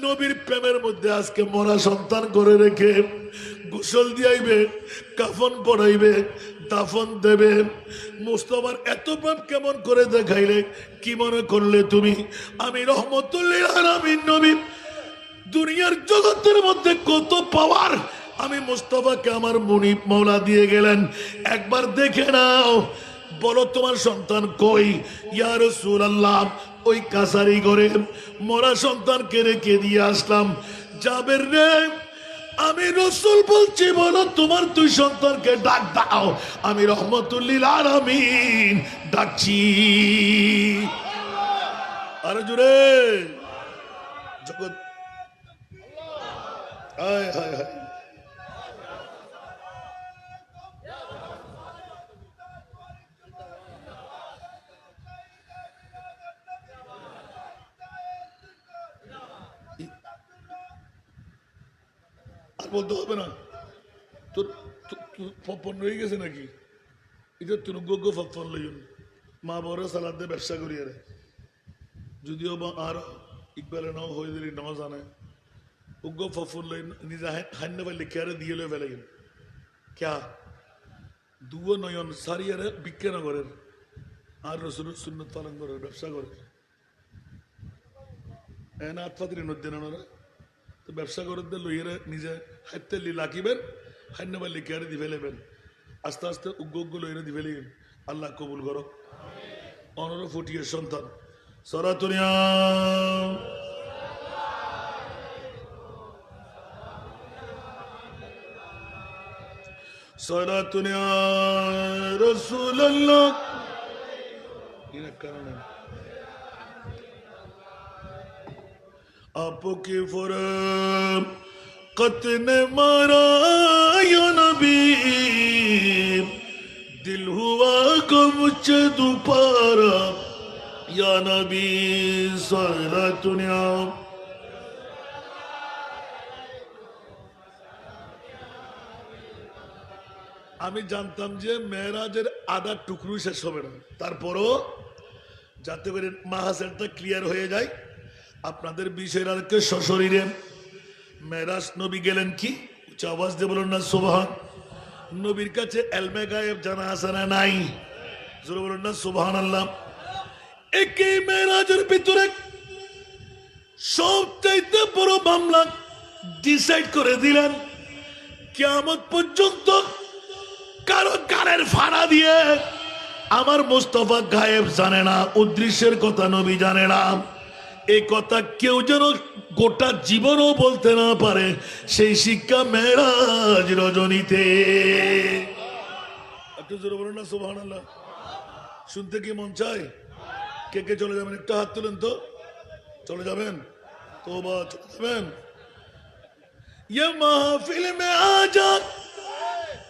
নবীর প্রেমের মধ্যে আজকে মরা সন্তান করে রেখে গোসল দিয়াইবে, কাফন পড়াইবে, দাফন দেবে। মুস্তাফার এত প্রেম কেমন করে দেখাইলে? কি মনে করলে তুমি আমি রহমতুল্লিল আলামিন নবী? দুনিয়ার জগতের মধ্যে কত পাওয়ার আমি মুস্তাফাকে আমার মুনিব মওলা দিয়ে গেলেন। একবার দেখে নাও, বলো তোমার সন্তান কই? ইয়া রাসূলুল্লাহ, ওই কাছারি ঘরে মরা সন্তানকে রেখে দিয়ে আসলাম। জাবের রে, আমি রসুল বলছি, বলো তোমার দুই সন্তানকে ডাক দাও, আমি রহমতুল্লিল আলামিন ডাকছি। আরে জোরে জগৎ, হায় হায় হায়। আর বলতে হবে না তোর পপন রয়ে গেছে নাকি, এটা তুই যোগ্য পপন লইন মা বড় সালাদ দিয়ে ব্যবসা করি আরে যদিও বা আর ইকবালে নাও হয়ে দিলি নাও জানে উগ্র ফফন লই নিজে হান্য পাইলে কেয়ারে দিয়ে লই ফেলে ক্যা দুও নয়ন সারিয়ারে বিজ্ঞান করেন আর রসুল সুন্নত পালন করে ব্যবসা করে এনা আতফাতির নদ্দেন ওনারা তো ব্যবসা করতে লইয়েরা নিজে হাইতে লাকিবেন হান্য পাইলে কেয়ারে দি ফেলেবেন আস্তে আস্তে উগ্র লইয়েরা দি ফেলে আল্লাহ কবুল করো অনর ফুটিয়ে সন্তান সরাতুনিয়া সরাতুনিয়া রাসূলুল্লাহ ইনা কারণে आपकी फरम कत ने मारा या नबी दिल हुआ गम मुझे दोबारा या नबी सलातुनिया আমি জানতাম যে মেরাজের আধা টুকরো শেষ হবে না, তারপরও যাতে করে মাহাসেরটা ক্লিয়ার হয়ে যায় আপনাদের বিষয়কে সশরীরে মেরাজ নবী গেলেন কি উচ্চ আওয়াজ দিয়ে বলুন না সুবহান। নবীর কাছে এলমে গায়েব জানা আছে না নাই, জোরে বলুন না সুবহানাল্লাহ। একই মেরাজের ভিতরে সবচাইতে বড় মামলা ডিসাইড করে দিলেন কিয়ামত পর্যন্ত কারো কানের ফাড়া দিয়ে আমার মুস্তাফা গায়েব জানে না, উদ্দেশ্যের কথা নবী জানে না, এই কথা কেউ যেন গোটা জীবনও বলতে না পারে, সেই শিক্ষা মেরাজ রজনীতে। একটু জোরে বলুন না সুবহানাল্লাহ। শুনতে কি মন চায়? কে কে চলে যাবেন একটা হাত তুলেন তো। চলে যাবেন তোবা, চলে যাবেন। ये महफिल में आ जा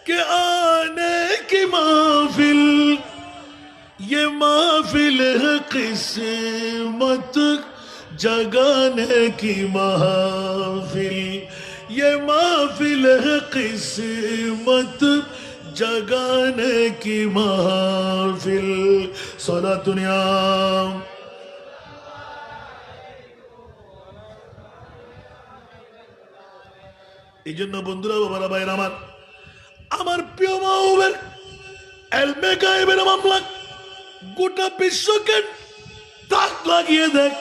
के आने की महफिल, ये महफिल है किस्मत जगाने की महफिल, ये महफिल है किस्मत जगाने की महफिल। सदा दुनिया এই জন্য বন্ধুরা বাবারা ভাইরা আমার প্রিয় মাহবুবের এলমে গায়েবের মামলা গোটা বিশ্বকে তাক লাগিয়ে দেয়।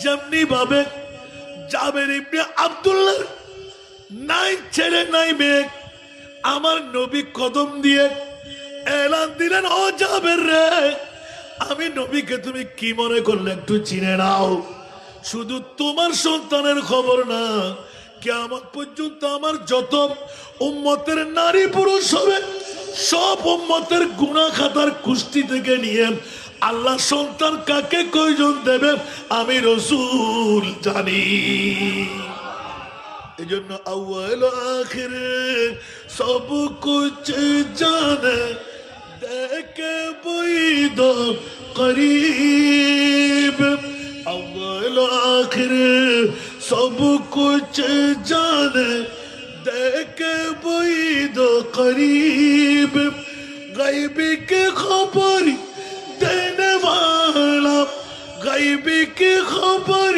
যেমনি ভাবে জাবের ইবনে আব্দুল্লাহ নাই ছেলে নাই মেয়ে আমার নবী কদম দিয়ে এলান দিলেন, ও জাবের রে আমি নবীকে তুমি কি মনে করলে একটু চিনে নাও, শুধু তোমার সন্তানের খবর না, কিয়ামত পর্যন্ত আমার যত উম্মতের নারী পুরুষ হবে সব উম্মতের গুনাহ খাতার কুস্তি থেকে নিয়ে আল্লাহ সন্তান কাকে কয়জন দেবে আমি রাসূল জানি। এই জন্য আউয়াল আখির সব কুছ জানে দেখে বৈদ করিব, আউয়াল আখির सब कुछ जाने देखे बैद करीब, गैबी की खबर देने वाला, गैबी की खबर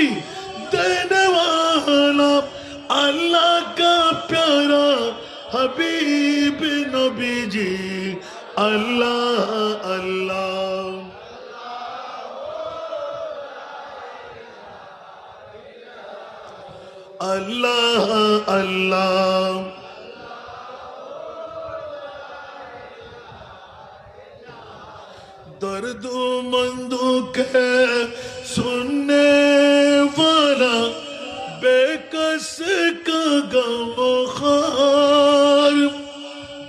देने वाला अल्लाह का प्यारा हबीब नबी जी अल्लाह अल्लाह। अल्लाह अल्लाह दर्द मंदू के सुनने वाला बेकस का गमखार,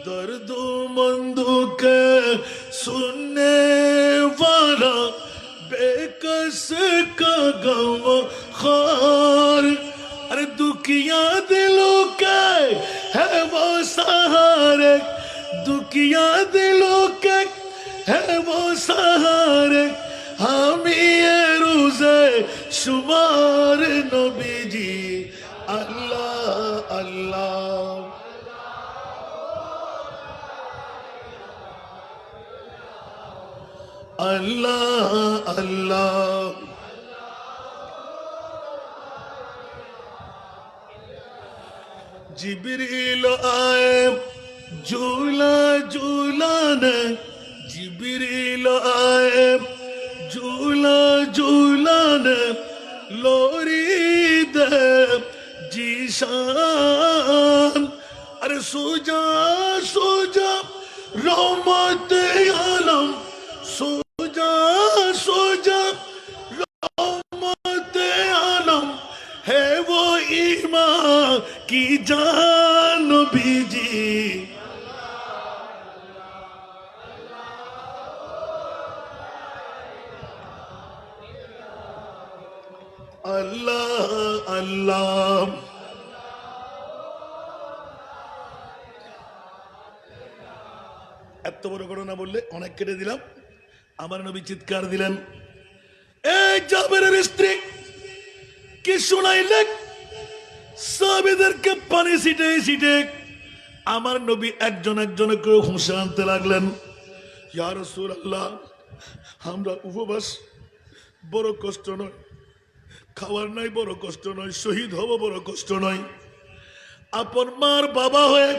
दर्द मंदू के सुनने वाला बेकस का गमखार। अरे दुखिया दिलों के है वो सहारे, दुखिया दिलों के है वो सहारे, हम ये रोज़े शुमार नबी जी अल्लाह আল্লাহ আল্লাহ আল্লাহ जिब्रील आए झूला झूलाने जिब्रील आए झूला झूलाने लोरी दे जीशान अरे सोजा सोजा रहमत आलम सोजा सोजा रहमत आलम है वो ईमान की जान बीजी अल्लाह अल्लाह এত বড় ঘটনা বললে অনেক কেটে দিলাম আমার নবী চিৎকার দিলেন এই জাবেরের স্ত্রী কি শুনাইলেন সাহাবীদেরকে পানি ছিটে ছিটে আমার নবী একজন একজনকে হুঁশে আনতে লাগলেন ইয়া রাসূলুল্লাহ আমরা উপবাস বড় কষ্ট নয় খাওয়ার নাই বড় কষ্ট নয় শহীদ হব বড় কষ্ট নয় আপন মার বাবা হয়ে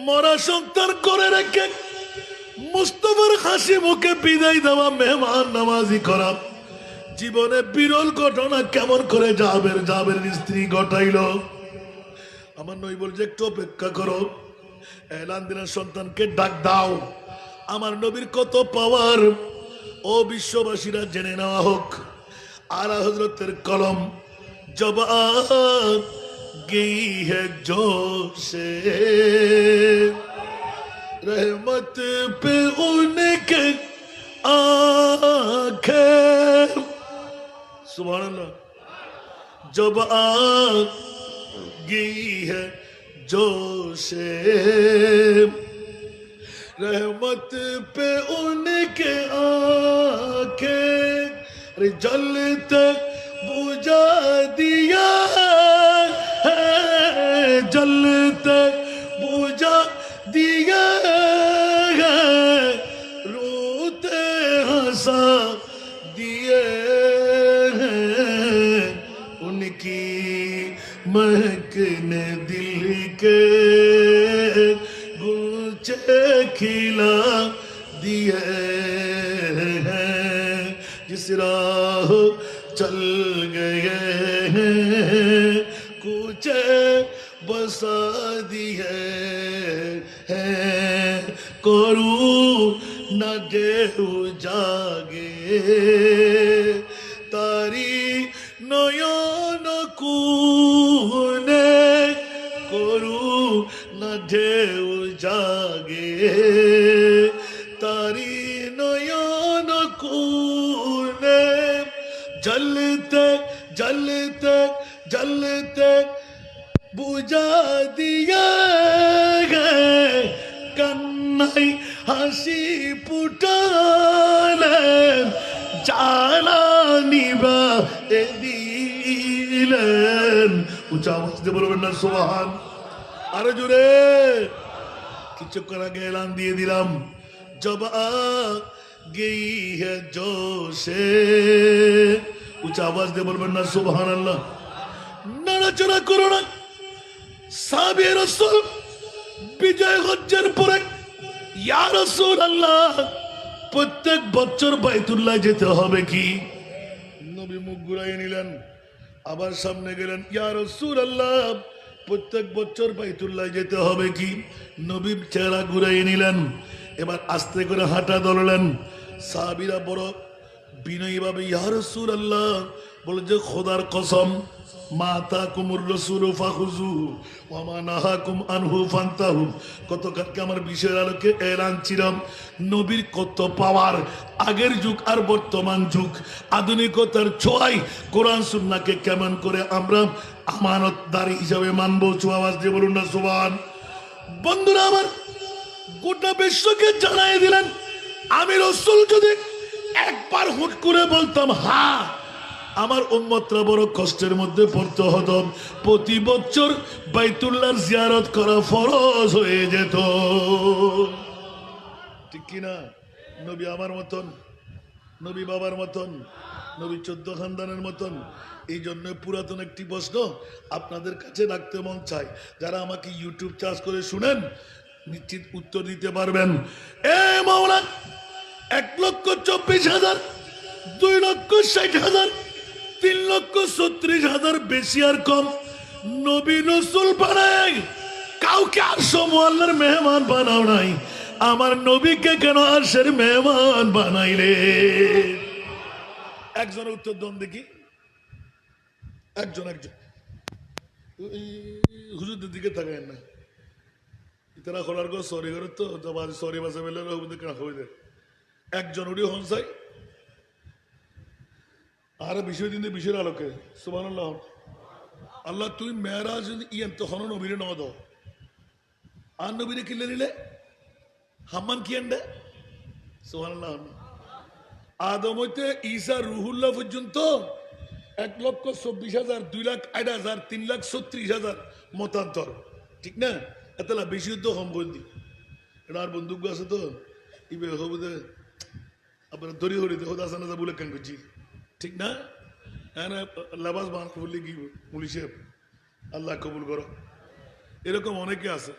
মরা সন্তান করে রেখে মুস্তাফার হাসি মুখে বিদায় দেওয়া মেহমান নামাজি করা জীবনে বিরল ঘটনা কেমন করে জাবের স্ত্রী ঘটাইল আমার নবী বলছে একটু অপেক্ষা করো এলান দিনের সন্তানকে ডাক দাও আমার নবীর কত পাওয়ার ও বিশ্ববাসীরা জেনে নেওয়া হোক आला हजरतेर कलम जब आ गई है जोशे रहमत पे उनके आंखें सुभान अल्लाह जब आ गई है जोशे रहमत पे उनके आंखें अरे जलते बुझा दिया है जलते बुझा दिया है रोते हंसा दिए हैं उनकी महक ने दिल के गुलचे खिला दिए जिस राह चल गए हैं कुछ बसा दिए हैं करू न देहु जागे तारी नयन कुने करू न देहु जागे तारी नयन कुने जलते जलते जलते बुझा दिया गए कन्हई हंसी पुटाले জ্বালানি বা দিলেন উচ্চ আওয়াজ দিয়ে বলবেন না সুবহান আরো জোরে কিছুক্ষণ আগে এলান দিয়ে দিলাম जब आ गई है जोशे উচ্চ আওয়াজ দিয়ে বলবেন না সুবহানাল্লাহ নাড়াচাড়া করো না সাহাবী রাসূল বিজয় হজ্জের পরে ইয়া রাসূলুল্লাহ প্রত্যেক বছর বাইতুল্লাহ যেতে হবে কি নবী মুখ ঘুরাই নিলেন আবার সামনে গেলেন ইয়া রাসূলুল্লাহ প্রত্যেক বছর বাইতুল্লাহ যেতে হবে কি নবী চেহারা ঘুরাই নিলেন এবার আস্তে করে হাঁটা ধরলেন সাহাবীরা বড় বিনয়ী ভাবে ইয়া রাসূলুল্লাহ বলে যে খোদার কসম মাতাকুমুর রাসূলু ফাখুযুহু ওয়া মা নাহাকুম আনহু ফান্তাহু গতকালকে আমার বিষয়ের আলোকে এলান ছিলাম নবীর কত পাওয়ার আগের যুগ আর বর্তমান যুগ আধুনিকতার ছোঁয়ায় কোরআন সুন্নাহকে কেমন করে আমরা আমানতদারি হিসাবে মানবো আওয়াজ দিয়ে বলুন না সুবহান বন্ধুরা আমার গোটা বিশ্বকে জানাই দিলেন আমি রাসূল যদি একবার হুট করে বলতাম হ্যাঁ আমার উম্মতরা বড় কষ্টের মধ্যে পড়তে হতো, প্রতি বছর বাইতুল্লাহর জিয়ারত করা ফরজ হয়ে যেত, ঠিক কিনা? নবী আমার মতন, নবী বাবার মতন, নবী 14 খানদানের মতন। এই জন্য পুরাতন একটি প্রশ্ন আপনাদের কাছে রাখতে মন চাই, যারা আমাকে ইউটিউব চার্জ করে শুনেন নিশ্চিত উত্তর দিতে পারবেন। এ মাওলা, 1,24,000, 2,60,000, 3,36,000 বেশি আর কম নবী রসুল বানায় কাউকে আরশ মুআল্লার মেহমান বানাও নাই, আমার নবীকে কেন আরশের মেহমান বানাইলে? একজনের উত্তর দেন দেখি, একজন হুজুরদের দিকে তাকায় না, তারা খোলার গো সরি করে তো সরি বাসা বেলে হয়ে একজন উড়ি হন চাই আর বিষয় দিন বিষয়ের আলোকে সুবহানাল্লাহ। আল্লাহ তুই মেয়েরাজ ইয়ান তো হন নবীরে ন দাও আর নবীরে কিলে নিলে হাম্মান কি আনবে সুবহানাল্লাহ। আদম হইতে ঈসা রুহুল্লাহ পর্যন্ত 1,24,000, 2,08,000, 3,36,000 মতান্তর, ঠিক না? এতলা বেশি তো কম করে দি, এটা আর বন্দুক আছে তো ইবে হবুদে আপনার দড়ি হরি দেখো আসা না বলে কেন করছি, ঠিক না? হ্যাঁ লাবাস বান বললি কি পুলিশে, আল্লাহ কবুল করো। এরকম অনেকে আছে,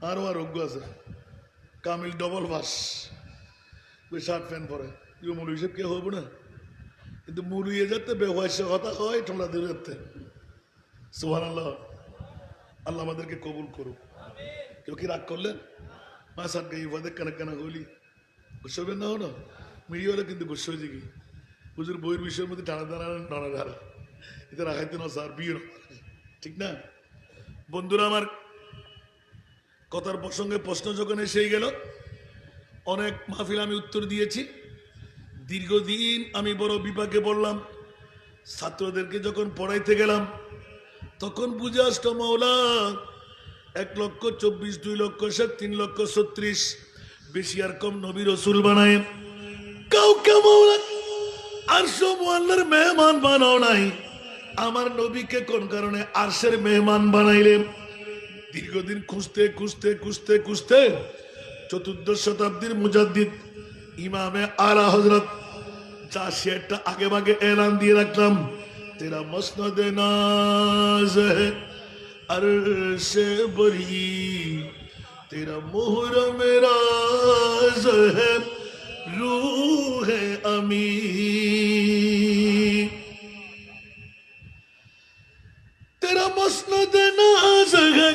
আরো আরোগ্য আছে, কামিল ডবল বাস শার্ট প্যান্ট পরে, মূল হিসেব কে হবো না, কিন্তু মুড়িয়ে যেতে বেহয়সা কথা হয় ঠোলা দিয়ে যেতে। সুবহানাল্লাহ, আল্লাহ আমাদেরকে কবুল করুক। কেউ কি রাগ করলেন? মা সাত গাই বাদে কানা কানা হলি গুসা হবে না হলো মিডিয়া হলে কিন্তু গুসা হয়ে যাবি হুজুর বইয়ের বিষয়ের মধ্যে টানা টানা টানা ধারা এতে রাখাইতে না স্যার বিয়ে, ঠিক না? বন্ধুরা আমার, কথার প্রসঙ্গে প্রশ্ন যখন এসেই গেল, অনেক মাহফিল আমি উত্তর দিয়েছি। দীর্ঘদিন আমি বড় বিপাকে পড়লাম, ছাত্রদেরকে যখন পড়াইতে গেলাম তখন বুঝে আসতো মাওলা 1,24,000, 2,60,000, 3,36,000 বেশি আর কম নবী রসুল বানায় কাউকে মাওলা আরশ মুআল্লার মেহমান বানাও নাই, আমার নবীকে কোন কারণে আরশের মেহমান বানাইলে? দীর্ঘদিন খুঁজতে খুঁজতে খুঁজতে খুঁজতে 14 শতাব্দীর মুজাদ্দিদ ইমামে আলা হযরত যা শেরটা আগে ভাগে এলান দিয়ে রাখলাম, তেরা মসনদ নাজ है अर्श बरी तेरा मुहरम राज है रूह अमी, तेरा मसनद नाज है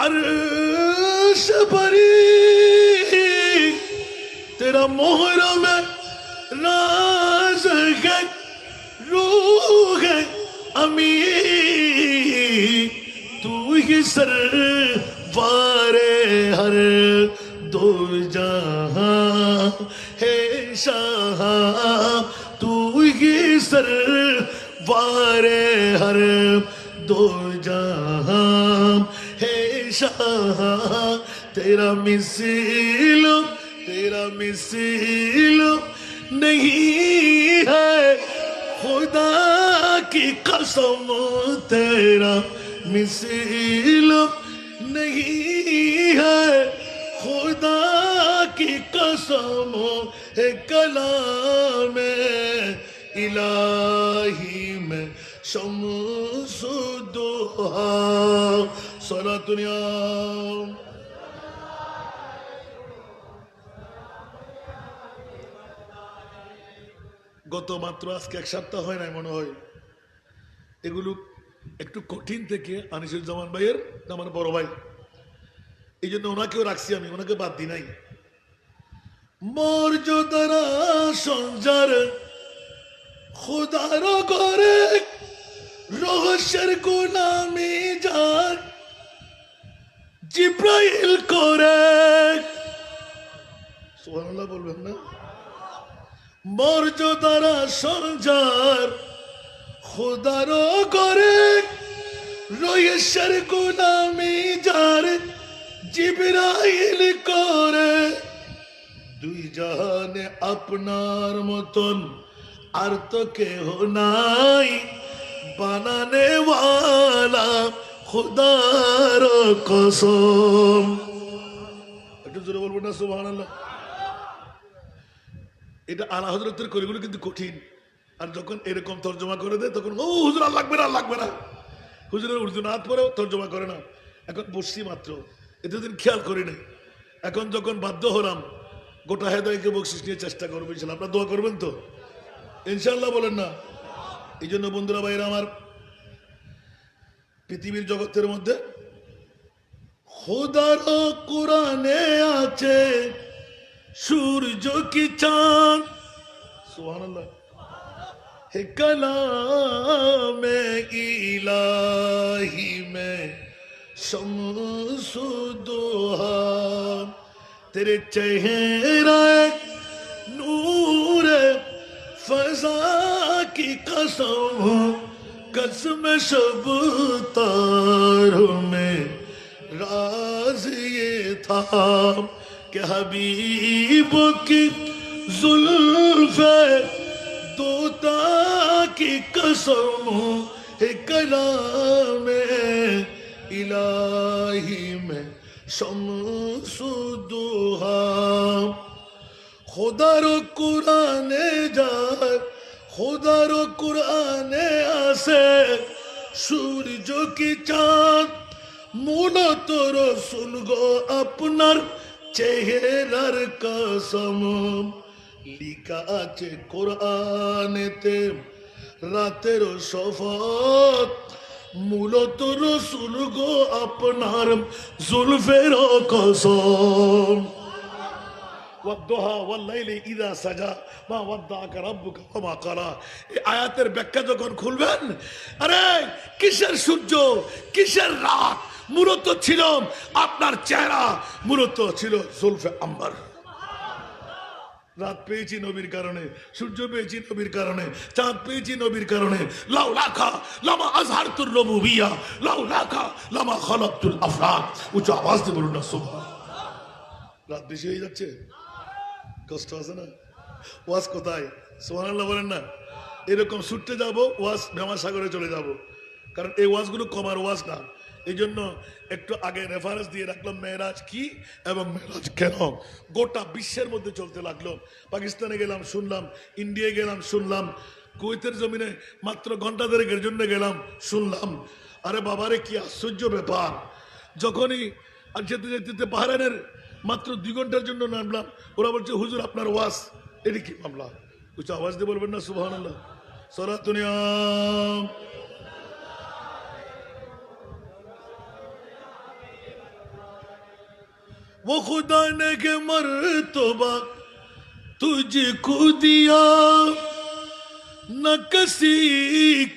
अर्श बरी तेरा मुहरम राज है रूह अमी, तू ही सरवारे हर दो जहां है शाह, तू ही सरवारे हर दो जहां है शाह, तेरा मिसिल नहीं है खुदा की कसम, तेरा मिसिल नहीं है खुदा की कसम, है कलाम इलाही में शम्सु दुहा सलातुनिया। গত মাত্র আজকে 1 সপ্তাহ হয় নাই মনে হয়, এগুলো একটু কঠিন থেকে আনিসুজ্জামান ভাইয়ের আমার বড় ভাই, এই জন্য ওনাকেও রাখছি, আমি ওনাকে বাদ দিই নাই। মর্যাদারা সঞ্জার খোদার করে রহস্যের গোলামি যার জিব্রাইল করে, সুবহানাল্লাহ বলবেন না? মর্যাদারা সঞ্জার খোদার করে রহস্যের গোলামি যার জিবরাইল করে, দুই জাহানে আপনার মতন আর তো কেহ নাই বানানে ওয়ালা, খুদার কসম। একটু জোরে বলবেন না সুবহানাল্লাহ। এটা আলা হযরতের কলিগুলো কিন্তু কঠিন, আর যখন এরকম তর্জমা করে দেয় তখন ও হুজুর আর লাগবে না, আর লাগবে না। হুজুরের উর্দু নাত পরেও তর্জমা করে না, এখন বসছি মাত্র, এতদিন খেয়াল করি নাই। এখন যখন বাধ্য হলাম, গোটা হেদায়কে বকশিস নিয়ে চেষ্টা করবো ইনশাল্লাহ। আপনারা দোয়া করবেন তো ইনশাল্লাহ, বলেন না? এই জন্য বন্ধুরা ভাইরা আমার, পৃথিবীর জগতের মধ্যে খোদার কোরআনে আছে সূর্য কি চাঁদ, সুবহানাল্লাহ। হে কালামে ইলাহি মে शम्सु दोहा, तेरे चेहरा नूर फजा की कसम, कसम शब तारों में राज ये था कि हबीब की जुल्फे दोता की कसम, है कलामे इलाही में शम्सु दोहा। खुदार कुराने যায়, खुदार कुराने আসে সূর্য কি চাঁদ, মূলত রসুল গো আপনার চেহারার কসম, লিখা আছে কোরআনেতে রাতের শপথ, মূলত রসুল গো আপনার জুলফের কসম। ওয়াদ্দুহা ওয়াল্লাইলি ইযা সাজা মা ওয়াদ্দাআকা রাব্বুকা ওয়া মা ক্বালা। এই আয়াতের ব্যাখ্যা যখন খুলবেন, আরে কিসের সূর্য, কিসের রাত, মূলত ছিল আপনার চেহারা, মূলত ছিল জুলফে আম্বার। রাত পেয়েছি নবীর কারণে, সূর্য পেয়েছি নবীর কারণে, চাঁদ পেয়েছি নবীর কারণে। লাউলাকা লামা আজহারতুর রুবুবিয়্যা, লাউলাকা লামা খালাকতুল আফলাক। উচ্চ আওয়াজ দিয়ে বলুন না সুবহান। রাত বেশি হয়ে যাচ্ছে, কষ্ট আছে না? ওয়াজ কোথায়? সুবহানাল্লাহ বলেন না? এরকম ছুটতে যাব, ওয়াজ ভেমাসাগরে চলে যাব, কারণ এই ওয়াজগুলো কমার ওয়াজ না। এই জন্য একটু আগে রেফারেন্স দিয়ে রাখলাম মেরাজ কি এবং মেরাজ কেন। গোটা বিশ্বের মধ্যে চলতে লাগলো। পাকিস্তানে গেলাম শুনলাম, ইন্ডিয়ায় গেলাম শুনলাম, কুয়েতের জমিনে মাত্র ঘন্টা দেড়েকের জন্য গেলাম শুনলাম। আরে বাবারে কি আশ্চর্য ব্যাপার! যখনই আর যেতে যেতে বাহরাইনের মাত্র 2 ঘন্টার জন্য নামলাম, ওরা বলছে হুজুর আপনার ওয়াজ। এটি কি মামলা? কিছু আওয়াজ দিয়ে বলবেন না সুবহানাল্লাহ। সরাতুনিয়া वो खुदा ने के मर्तबा तुझको दिया, न किसी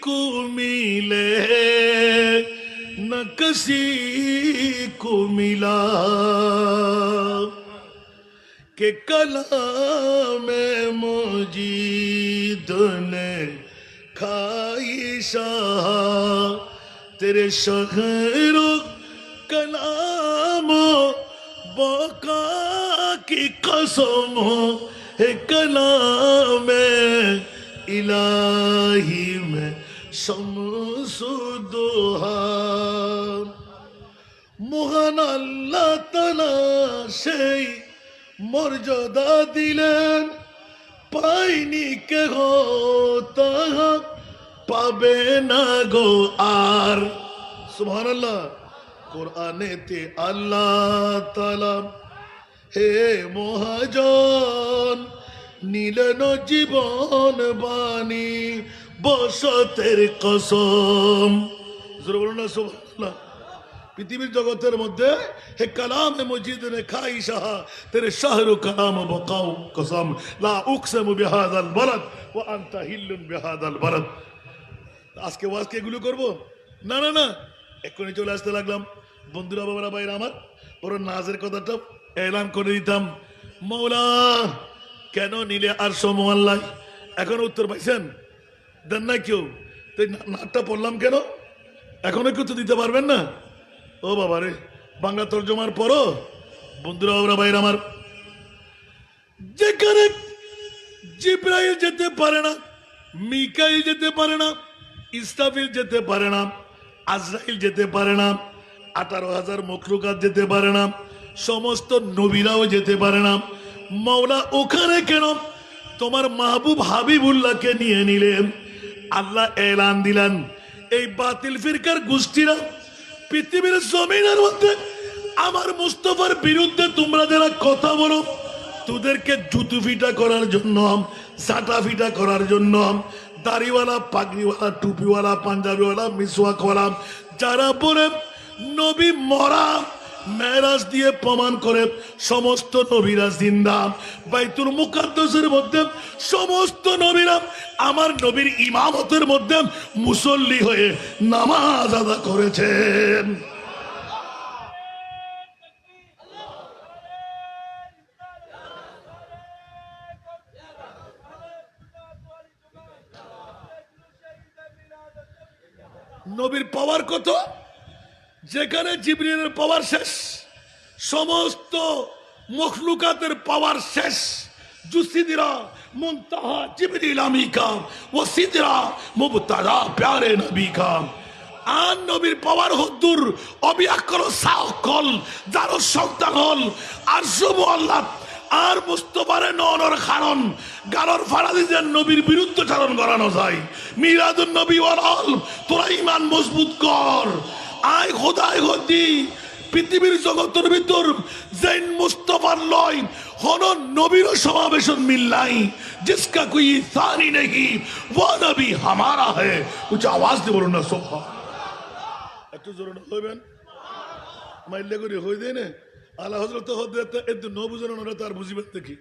को मिले न किसी को मिला, के कलाम मुजीद ने खाई शाह, तेरे शहरो कलाम बाका की कसम, है कलाम इलाही में शम्सु दोहा। মহান আল্লাহ তাআলা সেই মর্যাদা দিলেন, পাইনি কে গো তাহা পাবে না গো আর। সুবহানাল্লাহ। কোরআনেতে আল্লাহ তাআলা হে মহাজন নিলেন জীবন বাণী বসতের কসম। জোরে বলুন না সুবহানাল্লাহ। পৃথিবীর জগতের মধ্যে হে কালাম মজিদ নে খাই শাহ, তেরে শাহরু কালাম বকাউ কসম, লা উকসিমু বিহাযাল বালাদ ওয়া আনতা হিল্লুন বিহাযাল বালাদ। আজকে ওয়াজ কে এগুলো করব? না না না, এক্ষুনি চলে আসতে লাগলাম। বন্ধুরা বাবারা ভাইরা আমার, ওরা নাজের কথাটা এলান করে দিতাম। মৌলা কেন নিলে আর সমল্লাই? এখন উত্তর পাইছেন? দেন না কেউ? তো নাটটা পড়লাম কেন? এখনো কেউ তো দিতে পারবেন না। ও বাবা রে, বাংলা তর্জমার পরও বন্ধুরা বাবারা ভাইরা আমার, যেখানে জিবরাইল যেতে পারে না মিকাইল যেতে পারে না, ইসরাফিল যেতে পারে না, আজরাইল যেতে পারে না, 18,000 মখলুকাত যেতে পারে না, সমস্ত নবীরাও যেতে পারে না। মাওলা ওখানে কেন তোমার মাহবুব হাবিবুল্লাহকে নিয়ে নিলেন? আল্লাহ এলান দিলেন, এই বাতিল ফিরকার গোষ্ঠীরা পৃথিবীর জমিনের মধ্যে আমার মুস্তাফার বিরুদ্ধে তোমরা যারা কথা বলো, তোদেরকে জুতু ফিটা করার জন্য, সাটা ফিটা করার জন্য, দাড়িওয়ালা, পাগড়িওয়ালা, টুপিওয়ালা, পাঞ্জাবিওয়ালা, মিসওয়াকওয়ালা যারা পরে নবী মরা মেরাজ দিয়ে প্রমাণ করে সমস্ত নবীরা জিন্দা, বাইতুল মুকাদ্দাসের মধ্যে সমস্ত নবীরা আমার নবীর ইমামতের মধ্যে মুসল্লি হয়ে নামাজ আদা করেছেন। নবীর পাওয়ার কত? যেখানে জিবরিলের পাওয়ার শেষ, সমস্ত মখলুকাতের পাওয়ার শেষ। জুসিদরা মুনতাহা জিবরিল আমিকা ও সিদরা মুবতাদা প্যারে নবী কা। আর নবীর পাওয়ার হদ্দুর অবিয়াকল সাকল যারো সন্তান হল আর শুভ আল্লাহ আর মুস্তফারে ননর কারণ গালর ফাড়া দিয়ে নবীর বিরুদ্ধে চারণ করানো যায়। মিলাদুন নবী ওয়াল তোরা ইমান মজবুত কর। আয় খোদায় গদি পৃথিবীর জগতের ভিতর জৈন মুস্তফার লয় হন নবীর সমাবেশন মিল নাই, জিসকা কোই সানি নেহি वो নবী হামারা है। উচ্চ আওয়াজ দিয়ে বলুন না সোফা, একটু জোরে হইবেন, মাইলে করে হই দেয় না। আল্লাহ হজরত একটু ন বুঝানো ওরা তার বুঝিবেন দেখি।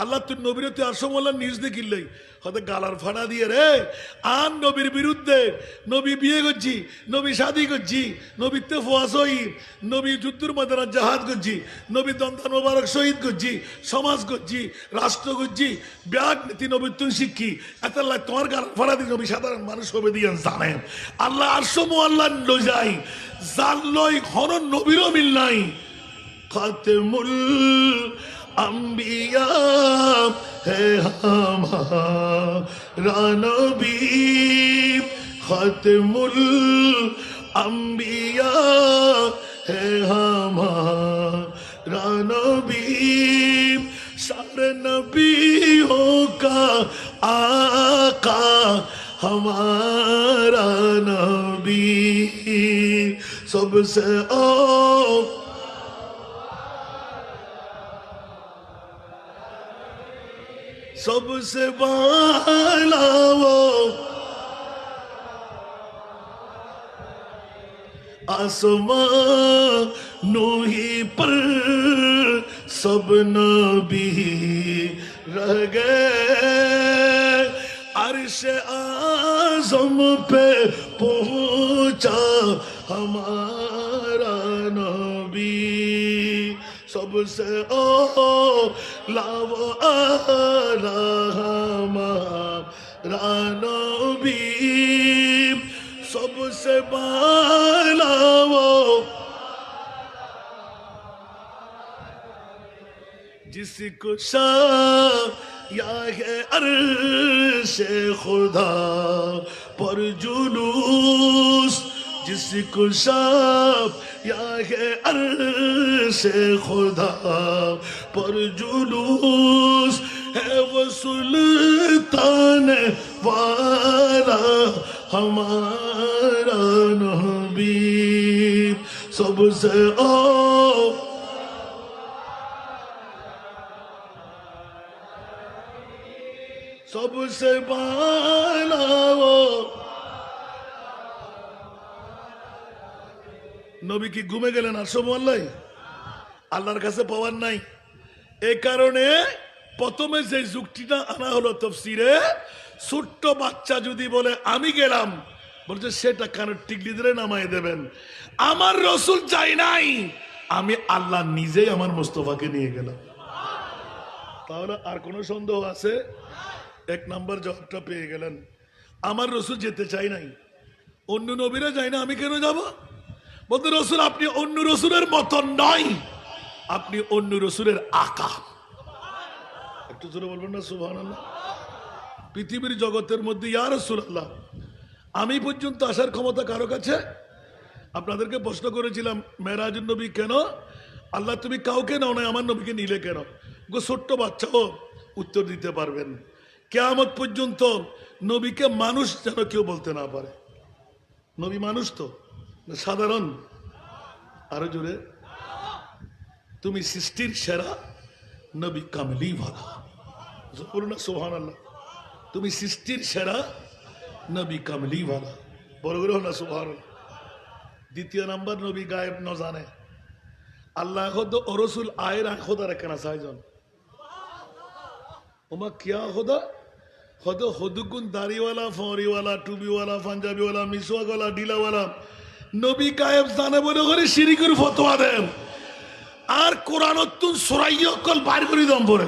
আল্লাহ তুই নবীর তুই আর সমল্লা নিজ দেখিল্লাই হয়তো গালার ফাড়া দিয়ে রে আর নবীর বিরুদ্ধে নবী বিয়ে করছি, নবী শাদি করছি, নবীর তে ফোয়া শহীদ, নবী যুদ্ধের ময়দানে জাহাজ করছি, নবী দন্তান মোবারক শহীদ করছি, সমাজ করছি, রাষ্ট্র করছি, ব্যাগ নীতি নবীর তুই শিক্ষি এত তোমার গালার ফাড়া দিয়ে নবী সাধারণ মানুষ হবে দিয়ে জানেন। আল্লাহ আর সমু আল্লাহ লই যাই জাল লই হন নবীরও মিল নাই। খাতেমুল अंबिया है हमारा नबी, खत्मुल अंबिया है हमारा नबी, सारे नबियों का आका हमारा नबी, सबसे सबसे बाला वो आसमानों ही पर सब नबी रह गए, अर्श आज़म पे पहुंचा हमारा नबी, सबसे लावो आला हमारा नबी, सबसे बाला वो जिसको या है अर्शे खुदा पर जुलूस, जिसको या है अर्शे खुदा पर जुलूस, है वो सुल्तान वाला हमारा नबी, सबसे सबसे बाला वो নবী কি ঘুমে গেলেন? আর সমল্লাই আল্লাহর কাছে পাওয়ার নাই। এই কারণে প্রথমে যে যুক্তিটা আনা হলো তাফসীরে, ছোট্ট বাচ্চা যদি বলে আমি গেলাম, বলছে সেটা কানের টিকলি ধরে নামাই দেবেন। আমার রসুল চাই নাই, আমি আল্লাহ নিজেই আমার মুস্তাফাকে নিয়ে গেলাম। তাহলে আর কোনো সন্দেহ আছে? এক নাম্বার জবাবটা পেয়ে গেলেন। আমার রসুল যেতে চাই নাই, অন্য নবীরা যায় না, আমি কেন যাব? বলতে রসুল আপনি অন্য রসুলের মতন নয়, আপনি অন্য রসুলের আকা। একটু জোরে বলবেন না সুবহানাল্লাহ? পৃথিবীর জগতের মধ্যে ইয়া রাসূলুল্লাহ আমি পর্যন্ত আসার ক্ষমতা কারো কাছে? আপনাদেরকে প্রশ্ন করেছিলাম মেরাজুন নবী কেন আল্লাহ তুমি কাউকে নাও না আমার নবীকে নিলে কেন? গো ছোট্ট বাচ্চাও উত্তর দিতে পারবেন। কিয়ামত পর্যন্ত নবীকে মানুষ যেন কেউ বলতে না পারে। নবী মানুষ তো না সাধারণ? আরো জোরে, তুমি সৃষ্টির সেরা নবী কামলিওয়ালা। বলুন না সুবহানাল্লাহ। তুমি সৃষ্টির সেরা নবী কামলিওয়ালা। বড় করে না সুবহানাল্লাহ। দ্বিতীয় নাম্বার নবী গায়েব ন জানে। আল্লাহ খুদ ও রাসূল আয়ের খোদা রাখে না সাইজন ওমা কিয়া খোদা খুদ খুদকুন দাড়িওয়ালা ফরিওয়ালা টুবিওয়ালা পাঞ্জাবিওয়ালা মিসওয়াকওয়ালা ঢিলাওয়ালা নবী গায়েব জানে বলে করে শিরকের ফতোয়া দেন আর কোরআনতুন সুরাইয়কল বাইর করে দম পড়ে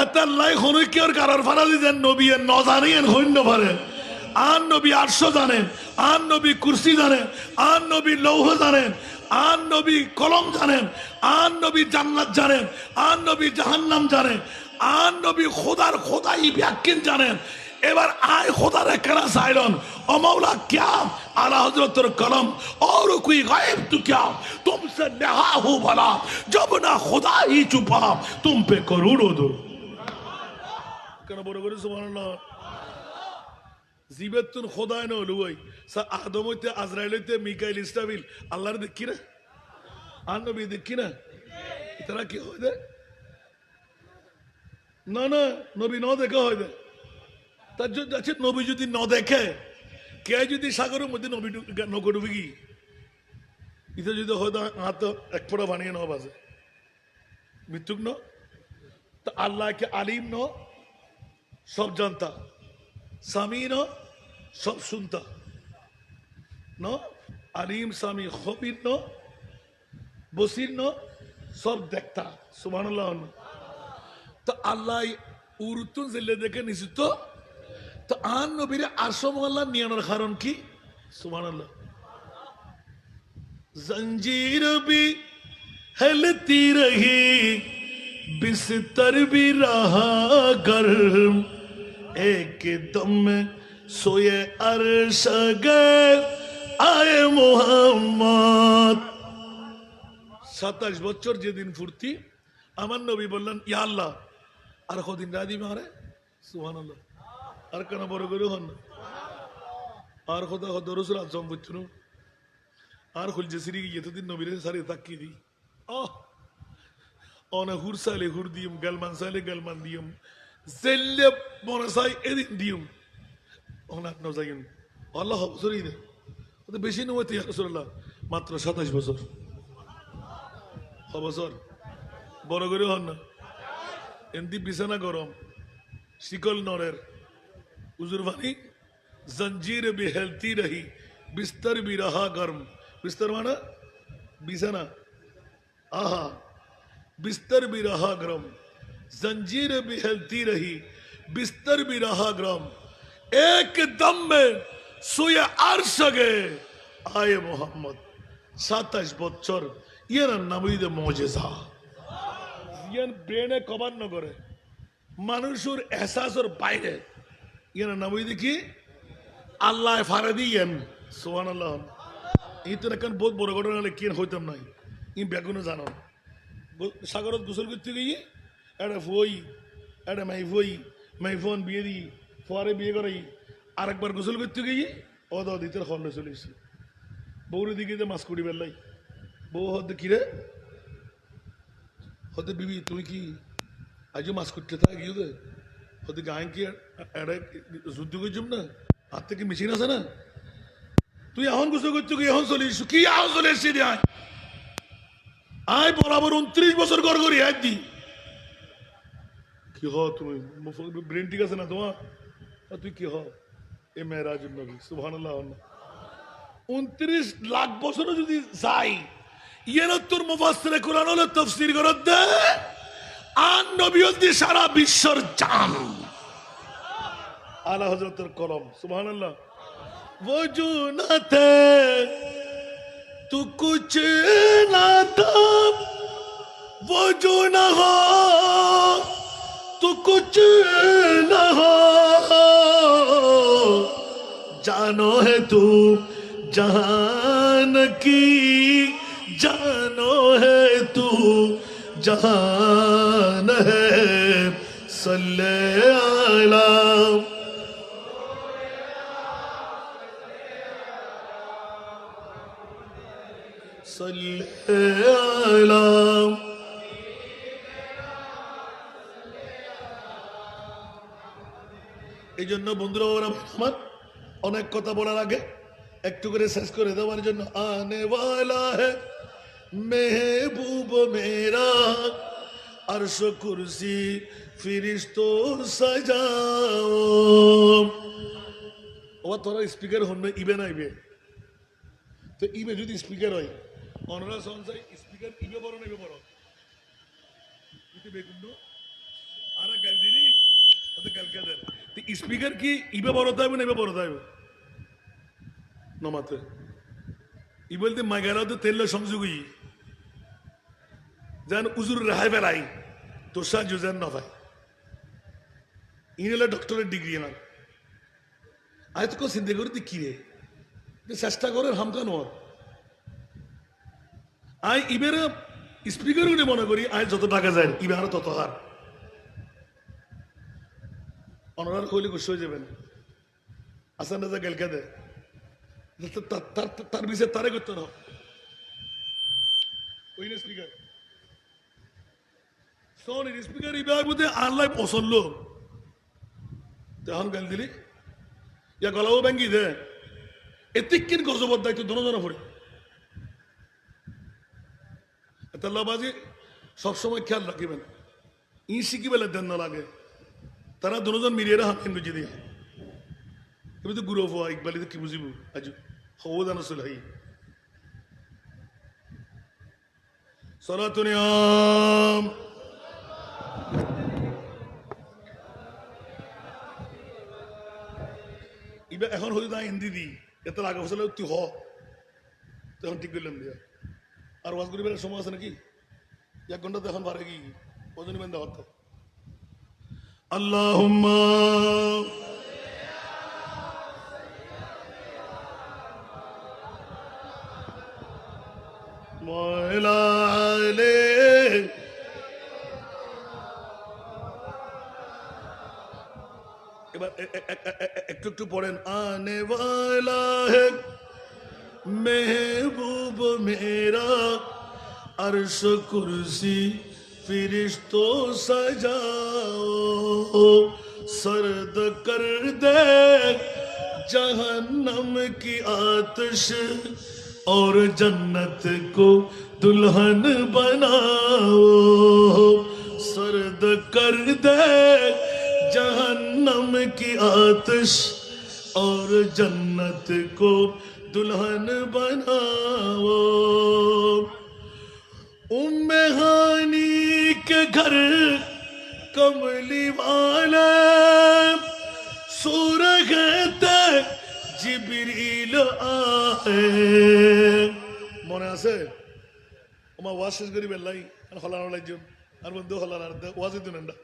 এতাল্লাই হনুকিয়র কারার ফারা দিতেন নবী ন জানেন হইন্য পারেন আর নবী আরশ জানেন আর নবী কুরসি জানেন আর নবী লৌহ জানেন আর নবী কলম জানেন আর নবী জান্নাত জানেন আর নবী জাহান্নাম জানেন আর নবী খোদার খোদাই ব্যাখ্যান জানেন। এবার আয় খোদার কেনা চাইলেন ও মৌলা क्या आला हजरतर कलम और कोई गायब तो क्या तुमसे नहा हो भला जब ना खुदा ही चुपा तुम पे करोड़ों दो কেন বড় করে সুবহানাল্লাহ। জিবেতুন খোদায় না হলো ওই আদম হইতে আজরাইল হইতে মিকাইল ইসরাফিল আল্লাহর দেখি না আর নবী দেখি না তারা কি হয় দে না না নবী ন দেখা হয় দে তার জন্য আছে নবী যদি ন দেখে কে যদি সাগরের মধ্যে নবী নৌকো ডুবে কি এটা যদি হয়তো হাত এক ফোঁটা বানিয়ে নেওয়া বাজে মৃত্যুক ন তো আল্লাহকে আলিম ন সব জানতা সামি ন সব শুনতা ন আলিম সামি খবির ন বসির ন সব দেখতা সুবহানাল্লাহ। তো আল্লাহ উরুতুন জেলে দেখে নিশ্চিত তো আন নবীরে আসম আল্লাহ নিয়ানোর কারণ কি? সুবহানাল্লাহ। জঞ্জির भी हिलती रही बिस्तर भी रहा गर्म एक दम में सोए अर्श गए आए मोहम्मद। 27 বছর যেদিন ফুর্তি আমার নবী বললেন ইয়া আল্লাহ আর কদিন রাজি মারে সুবহানাল্লাহ আর কেন বড় করে হন আর খোদা খোদা রসুল আজম বুঝছুন আর খুলছে সিরি গিয়ে এতদিন নবীরে সারে তাকিয়ে দিই অনে হুর সাইলে হুর দিম গালমান সাইলে গালমান দিম জেলে মনে চাই এদিন দিম অনাক নজাইন আল্লাহ বছরই দে ওদের বেশি নয় ইয়া রাসূলুল্লাহ মাত্র 27 বছর বছর বড় করে হন না এমনি বিছানা গরম শিকল নরের উজুর বাণী জঞ্জির भी हिलती रही बिस्तर भी रहा गर्म। बिस्तर माना बिछाना आहा बिस्तर भी रहा गर्म जंजीर भी हिलती रही बिस्तर भी रहा गर्म एक दम में सोए अर्श गए आए मोहम्मद। 27 বছর ইয়ার নামইদে মুজিজা ইয়ান ব্রেনে কভার ন করে মানুষের এহসাসের বাইরে ইয়ার নামইদে কি আল্লাহ ফারে দিয়েন সুবহানাল্লাহ। এই তো এখন বহুত বড় ঘটনা হলে কি হইতাম নাই ই বেগুনো জানো সাগরত গোসল করতে গিয়ে একটা ফই একটা মাই ফোন বিয়ে দিই ফোয়ারে বিয়ে করাই আরেকবার গোসল করতে গিয়ে ও দিতে হলে চলে এসেছে বউর দিকে যে মাছ কুড়ি বেলাই বউ হতে কিরে হতে বিবি তুমি কি আজও মাছ করতে থাক গিয়ে হতে গায়ে কি যুদ্ধ করছুম না হাত থেকে মেশিন আছে না তুই এখন গোসল করছো কি এখন চলে এসছো কি এখন চলে এসছি আয় আয় বরাবর 29 বছর ঘর করি এক দি কি হ তুমি ব্রেন ঠিক আছে না তোমার তুই কি হ এ মেরাজুন নবী সুবহানাল্লাহ 29 লাখ বছরও যদি যাই তোর মুফাসসিরে কোরআন হলো তাফসীর করত দে আন নবী হচ্ছে সারা বিশ্বর জান আলা হযরতের কলম সুবহানাল্লাহ। वो जो न थे तू कुछ ना था वो जो न हो तू कुछ न हो जानो है तू जहान की जानो है तू जहान है सल्ले अला सल्ले अला এই জন্য বন্ধুরা ওরা আমার অনেক কথা বলার আগে একটু করে শেষ করে দেওয়ার জন্য আনে ওয়ালা হে মেহবুব মেরা अर्श कुर्सी फिरिश्तो सजाओ ওরা তোরা স্পিকার হন না ইবে না ইবে তো ইবে যদি স্পিকার হয় অনরা সংসাই স্পিকার ইবে বড় না ইবে বড় ইতে বেকুন্ড আরা গাল দিনি ওতে গাল কে দেন তো স্পিকার কি ইবে বড় থাকবে না ইবে বড় থাকবে নমাতে ই বলতে মাগারাও তো তেল সংযোগই যেন উজুর রেহাই বেলাই তোষা জুজেন না ভাই ইনলে ডক্টরের ডিগ্রি আমার আয় তো চিন্তা করি কি রে চেষ্টা করে হামকান ওর আয় ইবের স্পিকার মনে করি আয় যত টাকা যায় ইবে আরো তত হার অনার হইলে খুশি হয়ে যাবেন আসান রাজা গেলকা দেয় তার বিষয়ে তারে করতে না ওই না স্পিকার সোনির স্পিকার ইবার মধ্যে আনলাই পছন্দ তখন গাল দিলি ইয়া গলাও ব্যাঙ্গি দে এতিকিন গজবর দায়িত্ব দুজনে পড়ে তেল্লাবাজি সবসময় খেয়াল রাখিবেন ই শিখি বেলে দেন না লাগে তারা দুজন মিলিয়ে হাতেন বুঝি দিয়ে এবার তো গুরু হওয়া ইকবালি তো কি বুঝিব আজ হবো জানো সুলাই সলাতুনিয়াম ইবা এখন হয়তো তাই হিন্দি দি এত আগে বসলে তুই হ তখন ঠিক করলাম দিয়া আর ওয়াজ করিবার সময় আছে নাকি 1 ঘন্টা তো এখন পারে কি ওজনই বেন্দা হতে আল্লাহুম্মা ময়লা আলে এবার একটু একটু পড়েন আনে ওয়ালা হে महबूब मेरा अर्श कुर्सी फिरिश्तों सजाओ सर्द कर दे जहन्नम की आतिश और जन्नत को दुल्हन बनाओ सर्द कर दे जहन्नम की आतिश और जन्नत को दुल्हन बनाओ उम्मे हानी के घर कमली वाले सूरगते जिब्रील आए মনে আছে ওমা ওয়াজ শেষ করি বেলাই আর হলানো লাগজন আর বন্ধু হলানার ওয়াজে দুনেন না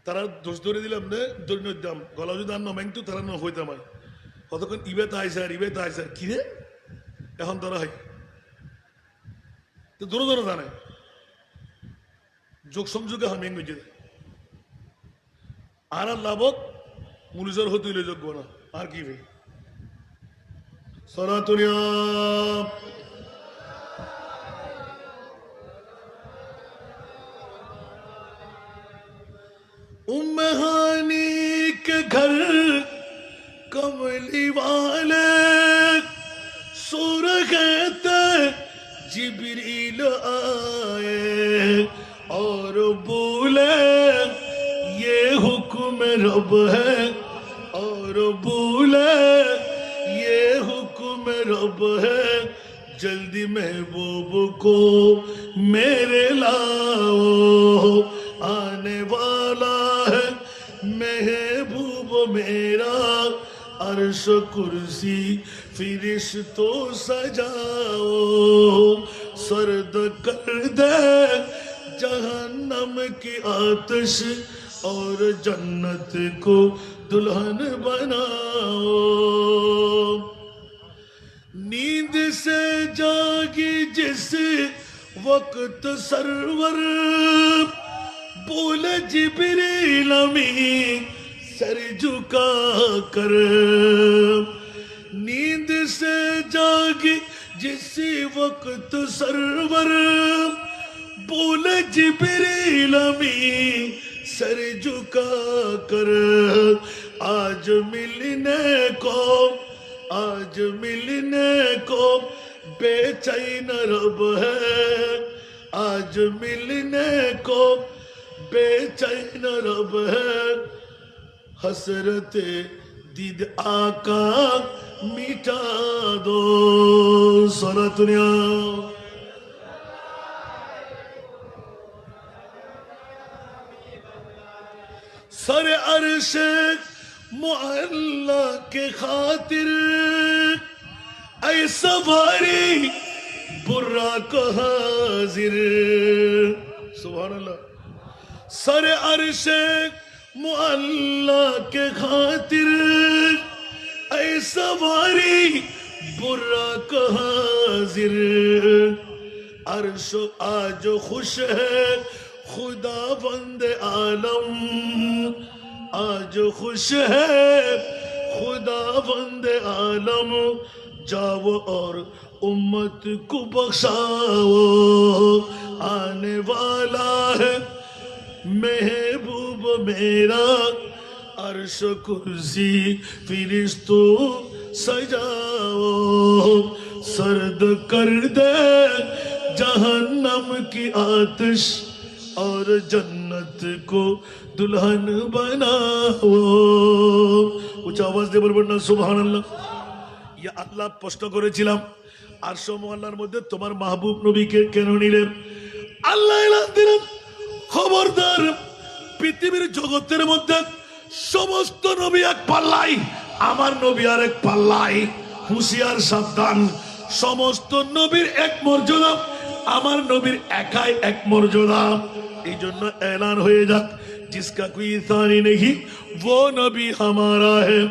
তারা দোষ ধরে দিলাম না দৈন্য দাম গলা যদি আর নমেন তো তারা ন হইতাম হয় কতক্ষণ ইবে তাই স্যার কি রে এখন তারা হয় তো দূরে দূরে জানে যোগ সংযোগে আমি বুঝে দেয় আর লাভক মুলিজর হতে হইলে যোগ্য না আর কি ভাই সরাতুনিয়া उम्महानी के घर कमली वाले सूरगते जिब्रील आए और बोले ये हुक्म रब है और बोले ये हुक्म रब है जल्दी महबूब को मेरे लाओ आने वाला है महबूब मेरा अर्श कुर्सी फिरिश्तों सजाओ सर्द कर दे जहन्नम की आतिश और जन्नत को दुल्हन बनाओ। नींद से जागी जिस वक्त सरवर, बोले जिब्रील अमीन सर झुका कर। नींद से जागी जिस वक्त सरवर, बोले जिब्रील अमीन सर झुका कर। आज मिलने को बेचैन रब है, आज मिलने को बेचैन रब है। हसरते दीद आका मिटा दो। सारा दुनिया सर अर्श मुअल्ला के खातिर ऐ सवारी बुर्रा को हाजिर। सुभान अल्लाह। सर अर्श मुअल्ला के खातिर ऐ सवारी बुर्रा को हाजिर। अर्श आज खुश है खुदा बंदे आलम, आज खुश है खुदा बंदे आलम। जाओ और उम्मत को बख्शाओ, आने वाला है महबूब मेरा। अर्श कुर्सी फिरिश्तों सजाओ, सर्द कर दे जहन्नम की आतिश और जन्नत को दुल्हन बनाओ। उच्च आवाज দিয়ে বলবেন না সুবহানাল্লাহ। ইয়া আল্লাহ প্রশ্ন করেছিলাম আরশ মুআল্লার মধ্যে তোমার মাহবুব নবীকে কেন নিলেন? আল্লাহ এলান দিলেন, খবরদার পৃথিবীর জগতের মধ্যে সমস্ত নবী এক পাল্লাই, আমার নবী আর এক পাল্লাই। হুঁশিয়ার সাবধান, সমস্ত নবীর এক মর্যাদা, আমার নবীর একাই এক মর্যাদা। এই জন্য এলান হয়ে যাক, जिसका कोई सानी नहीं वो नबी हमारा है।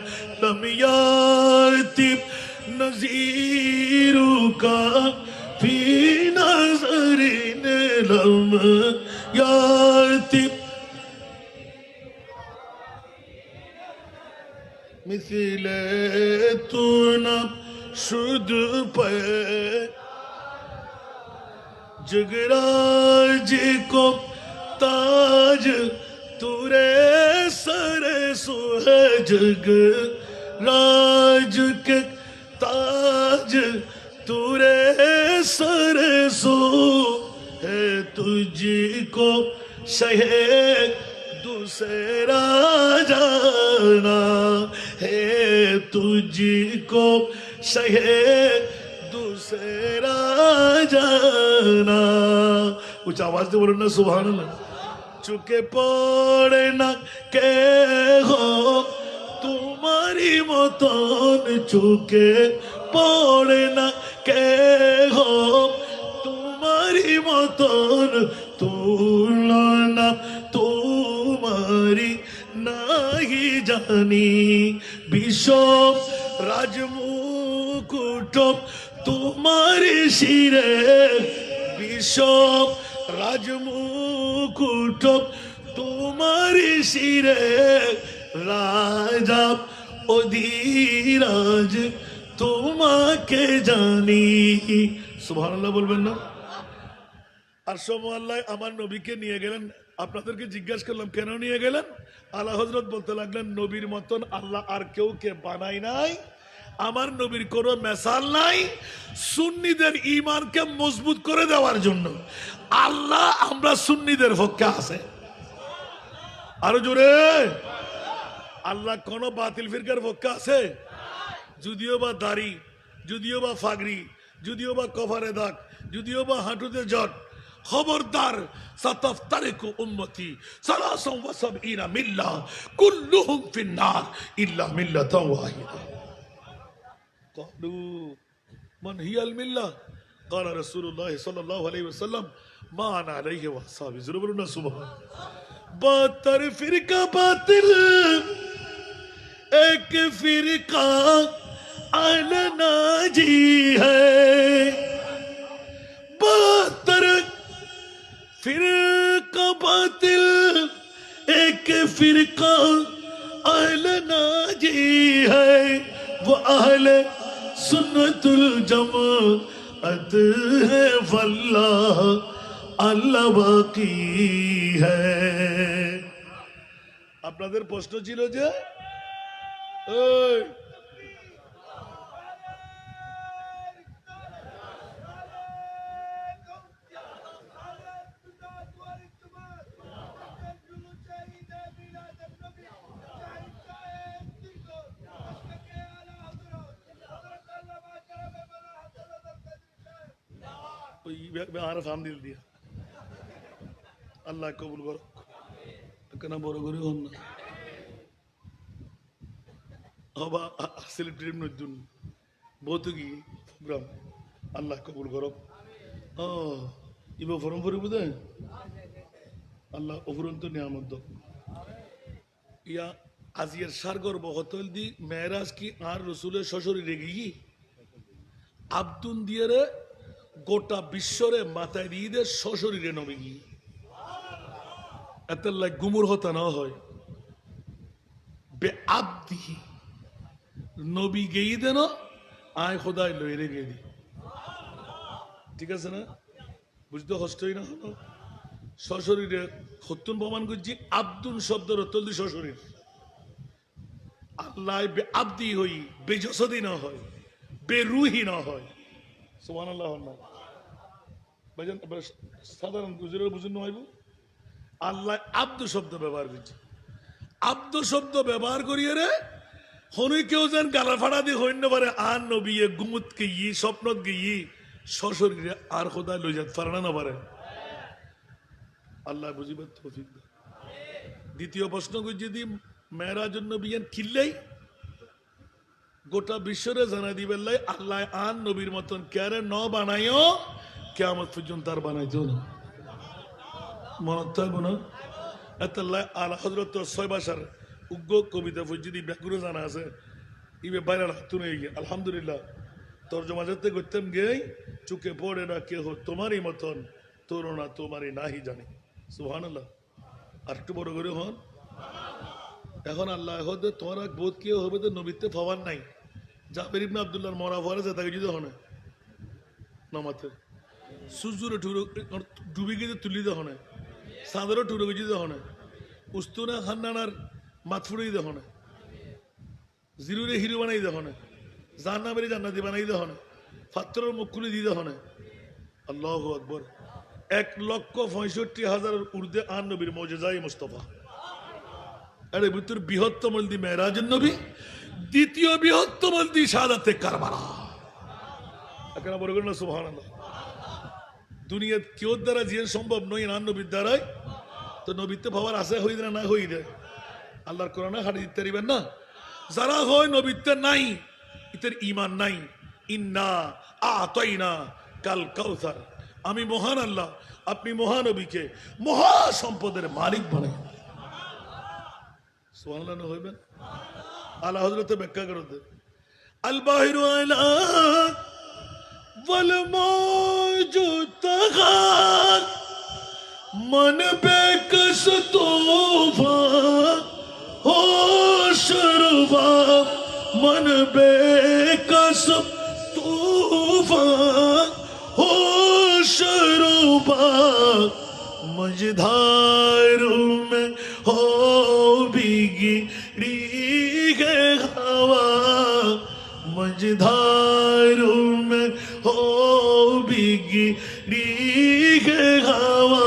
लम याति नज़ीरु का फी नज़रिन लम याति मिसले तू न शुद्ध पे जगराज को ताज तुरे सरे सुहे जग राज के ताज तुरे सरे सो है तुझको शहे दूसरा जाना है तुझको शहे दूसरा जाना। कुछ आवाज दे बोलो ना सुभान अल्लाह। चुके पड़े ना के हो तुम्हारी मतन, चुके पड़े ना के हो तुम्हारी मतन, तुलना तुम्हारी नहीं जानी। विश्व राजमुकुट तुम्हारी शिरे, विश्व राजमुकुट तुम्हारी शिरे, राजा অধিরাজ তোমাকে জানি। সুবহানাল্লাহ বলবেন না? আরশ মুআল্লায় আমার নবীকে নিয়ে গেলেন। আপনাদেরকে জিজ্ঞাসা করলাম কেন নিয়ে গেলেন? আলা হযরত বলতে লাগলেন নবীর মতন আল্লাহ আর কেউ কে বানায় নাই, আমার নবীর কোনো মেসাল নাই। সুন্নিদের ঈমানকে মজবুত করে দেওয়ার জন্য আল্লাহ আমরা সুন্নিদের পক্ষে আছে। আরো জোরে আল্লাহ কোন বাতিল ফিরকার পক্ষে আছে? যদিও বা দাড়ি, যদিও বা ফাগরি, যদিও বা কভারে দাগ, যদিও বা হাঁটুতে জট, খবরদার সাতাফতারিকু উম্মতি সালাসান ওয়া সাবঈনা মিল্লাহ কুল্লুহুম ফিন্নার ইল্লা মিল্লাতান ওয়াহিদা। ক্বালু মান হিয়াল মিল্লাহ? ক্বালা রাসূলুল্লাহ সাল্লাল্লাহু আলাইহি ওয়াসাল্লাম मान अलैहि वसहबी जरूर बोलो ना सुभान। 72 फिरका बातिल एक फिरका अलना जी है। 72 फिरका बातिल एक फिरका अलना जी है। वो अहले सुन्नतुल जमाअत है वल्लाह আল্লাহ বাকি হ্যায়। আপনাদের প্রশ্ন ছিল যে ওই আর ফান দিল দিয়া আল্লাহ কবুল করুক। কেন বড় করে হন না হবা সিলেক্টেড নজুন বহুত কি প্রোগ্রাম আল্লাহ কবুল করুক। ইবা ফরম ফরি বুঝে আল্লাহ অফুরন্ত নিয়ামত ইয়া আজিয়ার সারগর বহতল দি মেরাজ কি আর রসুলের শ্বশুরি রেগে গি আব্দুন দিয়ে গোটা বিশ্বরে মাথায় দিয়ে দে শ্বশুরিরে নবে গি এত গুমুর হতা না হয় বে আব্দি নবী গেই দেন আয় খোদায় লই রে গে দি। ঠিক আছে না বুঝতে কষ্টই না হলো শ্বশুরিরে হত্যুন প্রমাণ করছি আব্দুল শব্দের অত্যন্ত শ্বশুরির আল্লাহ বে আব্দি হই বেজসদি না হয় বেরুহি না হয়। সুবহানাল্লাহ না ভাইজান সাধারণ গুজরের বুঝুন হইব আল্লাহ আব্দ শব্দ ব্যবহার করছে। আব্দ শব্দ ব্যবহার করিয়ে রে হনুই কেউ যেন গালা ফাড়া দিয়ে হইন পারে আর নবী গুমুত কে ই স্বপ্নত গে ই শ্বশুরিরে আর খোদায় লই যাত ফারানা না পারে আল্লাহ বুঝিবার তৌফিক দেয়। দ্বিতীয় প্রশ্ন করছি যদি মেরাজুন নবিয়ান কিল্লাই গোটা বিশ্বরে জানা দিবেন লাই আল্লাহ আন নবীর মতন কেরে ন বানাইও কিয়ামত পর্যন্ত আর বানাইতো না মনে থাকবো না। এত আল্লাহ হযরত ছয়বাসার উগ্র কবিতা যদি ব্যাকুরে জানা আছে ইবে বাইরে হাতুন হয়ে গিয়ে আলহামদুলিল্লাহ তর্জমা যাতে করতাম গেই চুকে পড়ে না কেহ তোমারই মতন তোর না তোমারই নাহি জানি। সুবহানাল্লাহ আর একটু বড় করে হন এখন আল্লাহ হতে তোমার বোধ কেউ হবে তো নবীতে পাওয়ার নাই জাবের ইবনে আব্দুল্লাহর মরা ফরে তাকে যদি হনে নমাতে সূর্যরে ডুবি গিয়ে তুলি দে হনে চাঁদেরও টুরে গিয়ে দে হনে উস্তুনা খান্নানার মাত ফুড়াই দে হনে জিরুরে হিরো বানাই দে হনে জান্নাবেরি জান্নাতি বানাই দে হনে ফাত্তরের মুখ খুলে দিয়ে দে হনে। আল্লাহু আকবার 1,65,000 ঊর্ধ্বে আন নবীর মৌজেজাই মুস্তাফা এর ভিতর বৃহত্তম দি মেরাজুন নবী দ্বিতীয় বৃহত্তম দি শাহাদাতে কারবালা। কেন বড় না সুবহানাল্লাহ দুনিয়ার কেউ দ্বারা জিয়ান সম্ভব নয় আন নবীর দ্বারাই তো নবীতে ভাবার আশা হই না না হই রে আল্লাহর কোরআনে হাদিস দিতে পারিবেন না যারা হয় নবীতে নাই ইতের ঈমান নাই। ইন্না আতাইনা কাল কাউসার আমি মহান আল্লাহ আপনি মহানবীকে মহা সম্পদের মালিক বানাই। সুবহানাল্লাহ হইবেন আলা হযরতে ব্যাখ্যা করতে আল বাহিরু আলা ওয়াল মওজুদ তাগার मन बेकस तूफा हो शरबा मन बेकस तूफा हो शरबा मझधार में हो भीगी रीगे हवा मझधार में हो भीगी रीगे हवा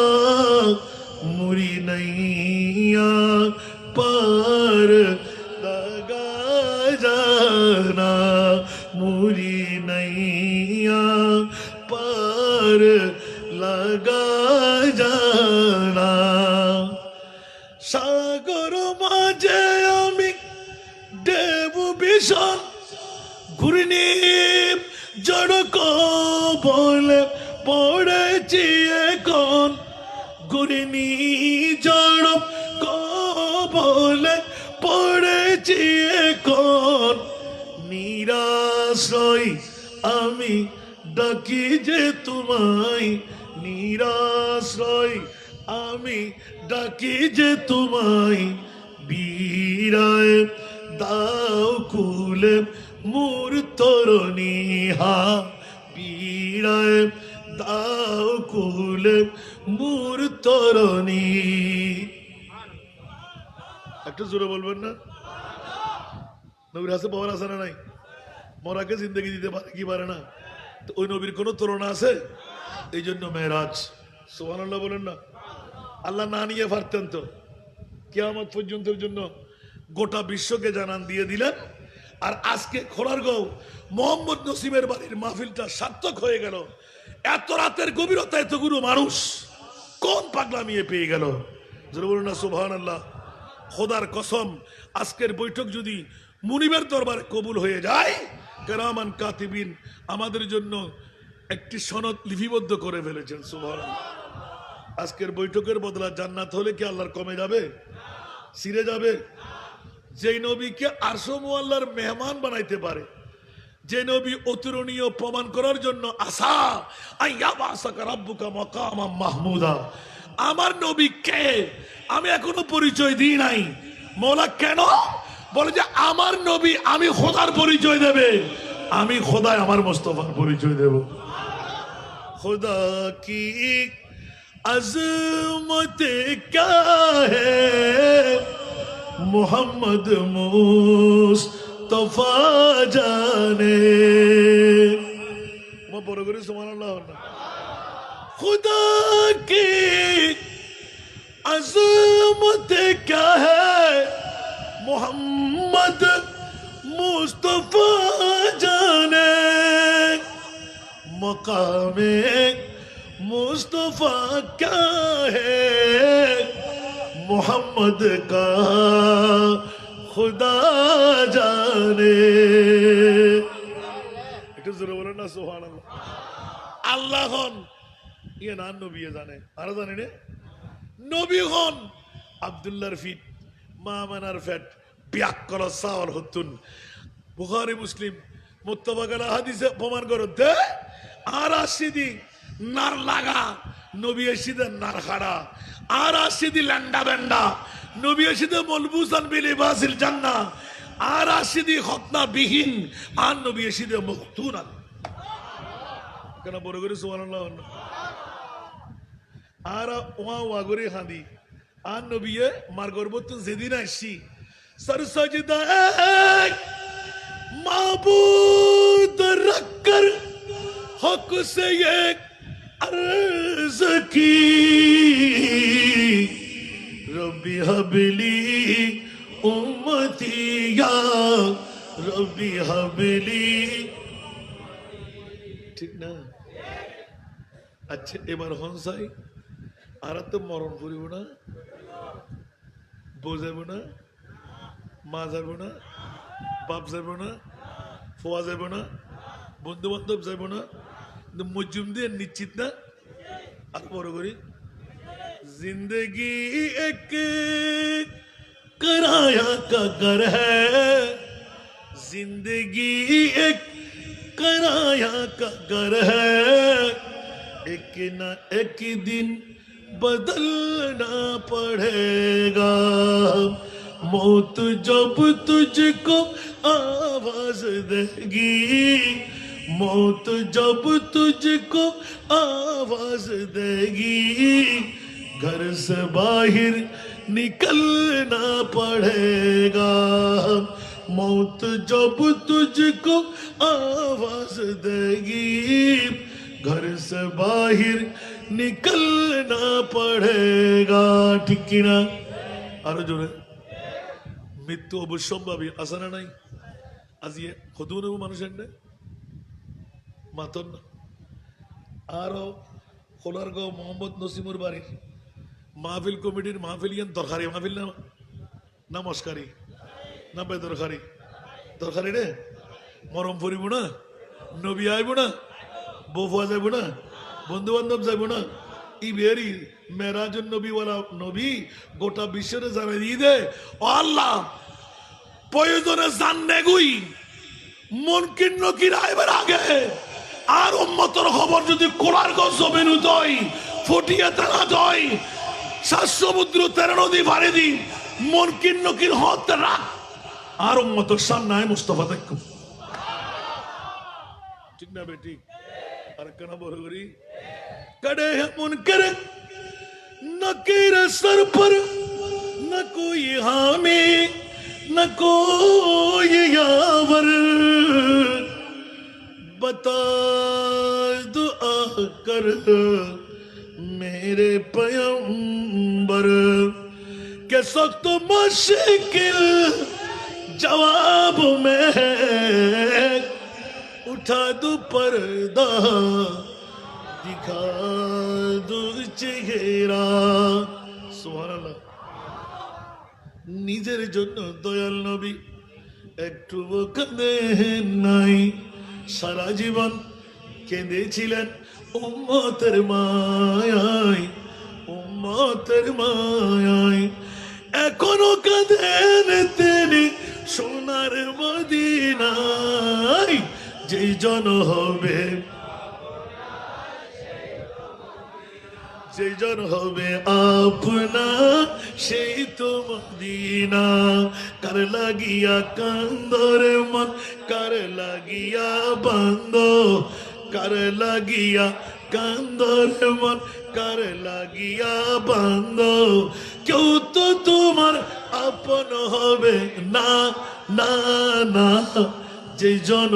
मुरी नैया पार लगा जाना मुरी नैया पार लगा जाना सागर माझे आमी देव भीषण घूर्णी जड़ को बोले पड़े चिए को ঘূর্ণি ঝড় কবলে পড়েছি এখন, নিরাশ্রয় আমি ডাকি যে তোমায়, নিরাশ্রয় আমি ডাকি যে তোমায়, বীরায় দাও কুলে মোর তরণী হা, বীরায় দাও কুলে মোর তরণী। একটু জোরে বলবেন না? নবীর হাতে পাওয়ার আছে না নাই? মরাকে জিন্দগি দিতে পারে কি পারে না? তো ওই নবীর কোন তুলনা আছে? এই জন্য মেরাজ। সুবহানাল্লাহ বলেন না? আল্লাহ না নিয়ে পারতেন তো কিয়ামত পর্যন্তের জন্য গোটা বিশ্বকে জানান দিয়ে দিলেন। আর আজকে খোলারগাঁও মোহাম্মদ নসিমের বাড়ির মাহফিলটা সার্থক হয়ে গেল। এত রাতের গভীরতা এতগুলো মানুষ কোন পাগলামিয়ে পেয়ে গেল? যারা বলুন না সুবহানাল্লাহ। খোদার কসম, আজকের বৈঠক যদি মুনিবের দরবারে কবুল হয়ে যায়, কেরামান কাতিবিন আমাদের জন্য একটি সনদ লিপিবদ্ধ করে ফেলেছেন। সুবহানাল্লাহ। আজকের বৈঠকের বদলা জান্নাত হলে কি আল্লাহর কমে যাবে? ছিঁড়ে যাবে? যেই নবীকে আরশে মুআল্লার মেহমান বানাইতে পারে, যে নবী অতুলনীয় প্রমাণ করার জন্য আসা আইয়াবাসাকা রাব্বুকা মাকামাম মাহমুদা, আমার নবী কে আমি এখনো পরিচয় দিই নাই। মওলা কেন বলে যে আমার নবী আমি খোদার পরিচয় দেবে, আমি খোদায় আমার মুস্তাফার পরিচয় দেব। खुदा की अज़मत क्या है, मोहम्मद मुस्तफा जाने। मैं बड़ो करे सुभानअल्लाह। खुदा की अज़मत क्या है, मोहम्मद मुस्तफा जाने। मकामे मुस्तफा क्या है, मोहम्मद का खुदा जाने। একটু জোরে বলেন না সুবহানাল্লাহ। আল্লাহ হন ইয়ে না নবী জানে, আর জানে না নবী হন আব্দুল্লাহর ফিট মামানার ফ্যাট ব্যাকর সাওয়াল হতুন। বুখারী মুসলিম মুত্তাফাক আলা হাদিসে প্রমাণ করতে আর আসিদি নার লাগা নবী এসিদে নার খাড়া, আর আসিদি ল্যান্ডা বেন্ডা নবী এসিদে মলবুসান বিলিবাসিল জান্নাহ, আর আসিদি খতনা বিহীন আর নবী এসিদে মুখতুনান। কেন বড় করে সুবহানাল্লাহ। আর ওয়া ওয়া করে হাদি আর নবীয়ে মার গর্বতুন যেদিন আসি সরসজদা মাবুদ রখকর हक से ये अर्ज की, रब्बी हबली उम्मती या रब्बी हबली। ठीक ना? अच्छा এবার হনসাই আর তো মরণ করিব না, বউ যাব না, মা যাব না, বাপ যাব না, ফোয়া যাব না, বন্ধু বান্ধব যাব না, মজুম দিয়ে নিশ্চিত না। আর বড় করি जिंदगी एक किराया का घर है, जिंदगी एक किराया का घर है, एक ना एक दिन बदलना पड़ेगा। मौत जब तुझको आवाज देगी, मौत जब तुझको आवाज देगी, घर से बाहर निकलना पड़ेगा। मौत जब तुझको आवाज देगी, घर से बाहर निकलना पड़ेगा। ठीक की ना? আরো জোরে। মৃত্যু অবশ্যম্ভাবী আছে না নাই? আজি হদু নেব মানুষের না মাতন না। আরো খোলারগাঁও মোহাম্মদ নসিমুর বাড়ির মাহফিল কমিটির মাহফিল ইয়ান দরকারি মাহফিল না না মস্কারি না বেদরকারি দরকারি রে। মরম পড়িব না, নবী আইব না, বউ ফুয়া যাইব না, বন্ধু বান্ধব যাইব না, ইবেরি মেরাজুন নবী ওয়ালা নবী গোটা বিশ্বের জানাই দিয়ে দে ও আল্লাহ প্রয়োজনে জাননে গুই মুনকিন নকির আইবার আগে আর উম্মতের খবর যদি কোলার গজ জমিন উদয় ফুটিয়ে টানা যায় 7 সমুদ্র 13 নদী ভারে দি মুনকিন নকির হত রাখ আর উম্মতের সামনে মুস্তাফা দেখো ঠিক না বেটি আর কেন বড় করি कड़े है मुनकर नकीर सर पर न कोई हामी न कोई यावर बता दुआ कर मेरे पैगंबर के सख्त मुश्किल जवाब में उठा दो पर्दा दिखा दो चेहरा सुबहानाल्लाह নিজের জন্য দয়াল নবী একটু কাঁদে নাই সারা জীবন কেঁদেছিলেন উম্মতের মায়ায় এখনো কাঁদেন তিনি সোনার মদিনায় যেই জন হবে আপনা সেই তো মদিনা কার লাগিয়া কান্দরে মন কার লাগিয়া বান্দ কার লাগিয়া কান্দরে মন কার লাগিয়া বান্দ কেউ তো তোমার আপন হবে না না না যেই জন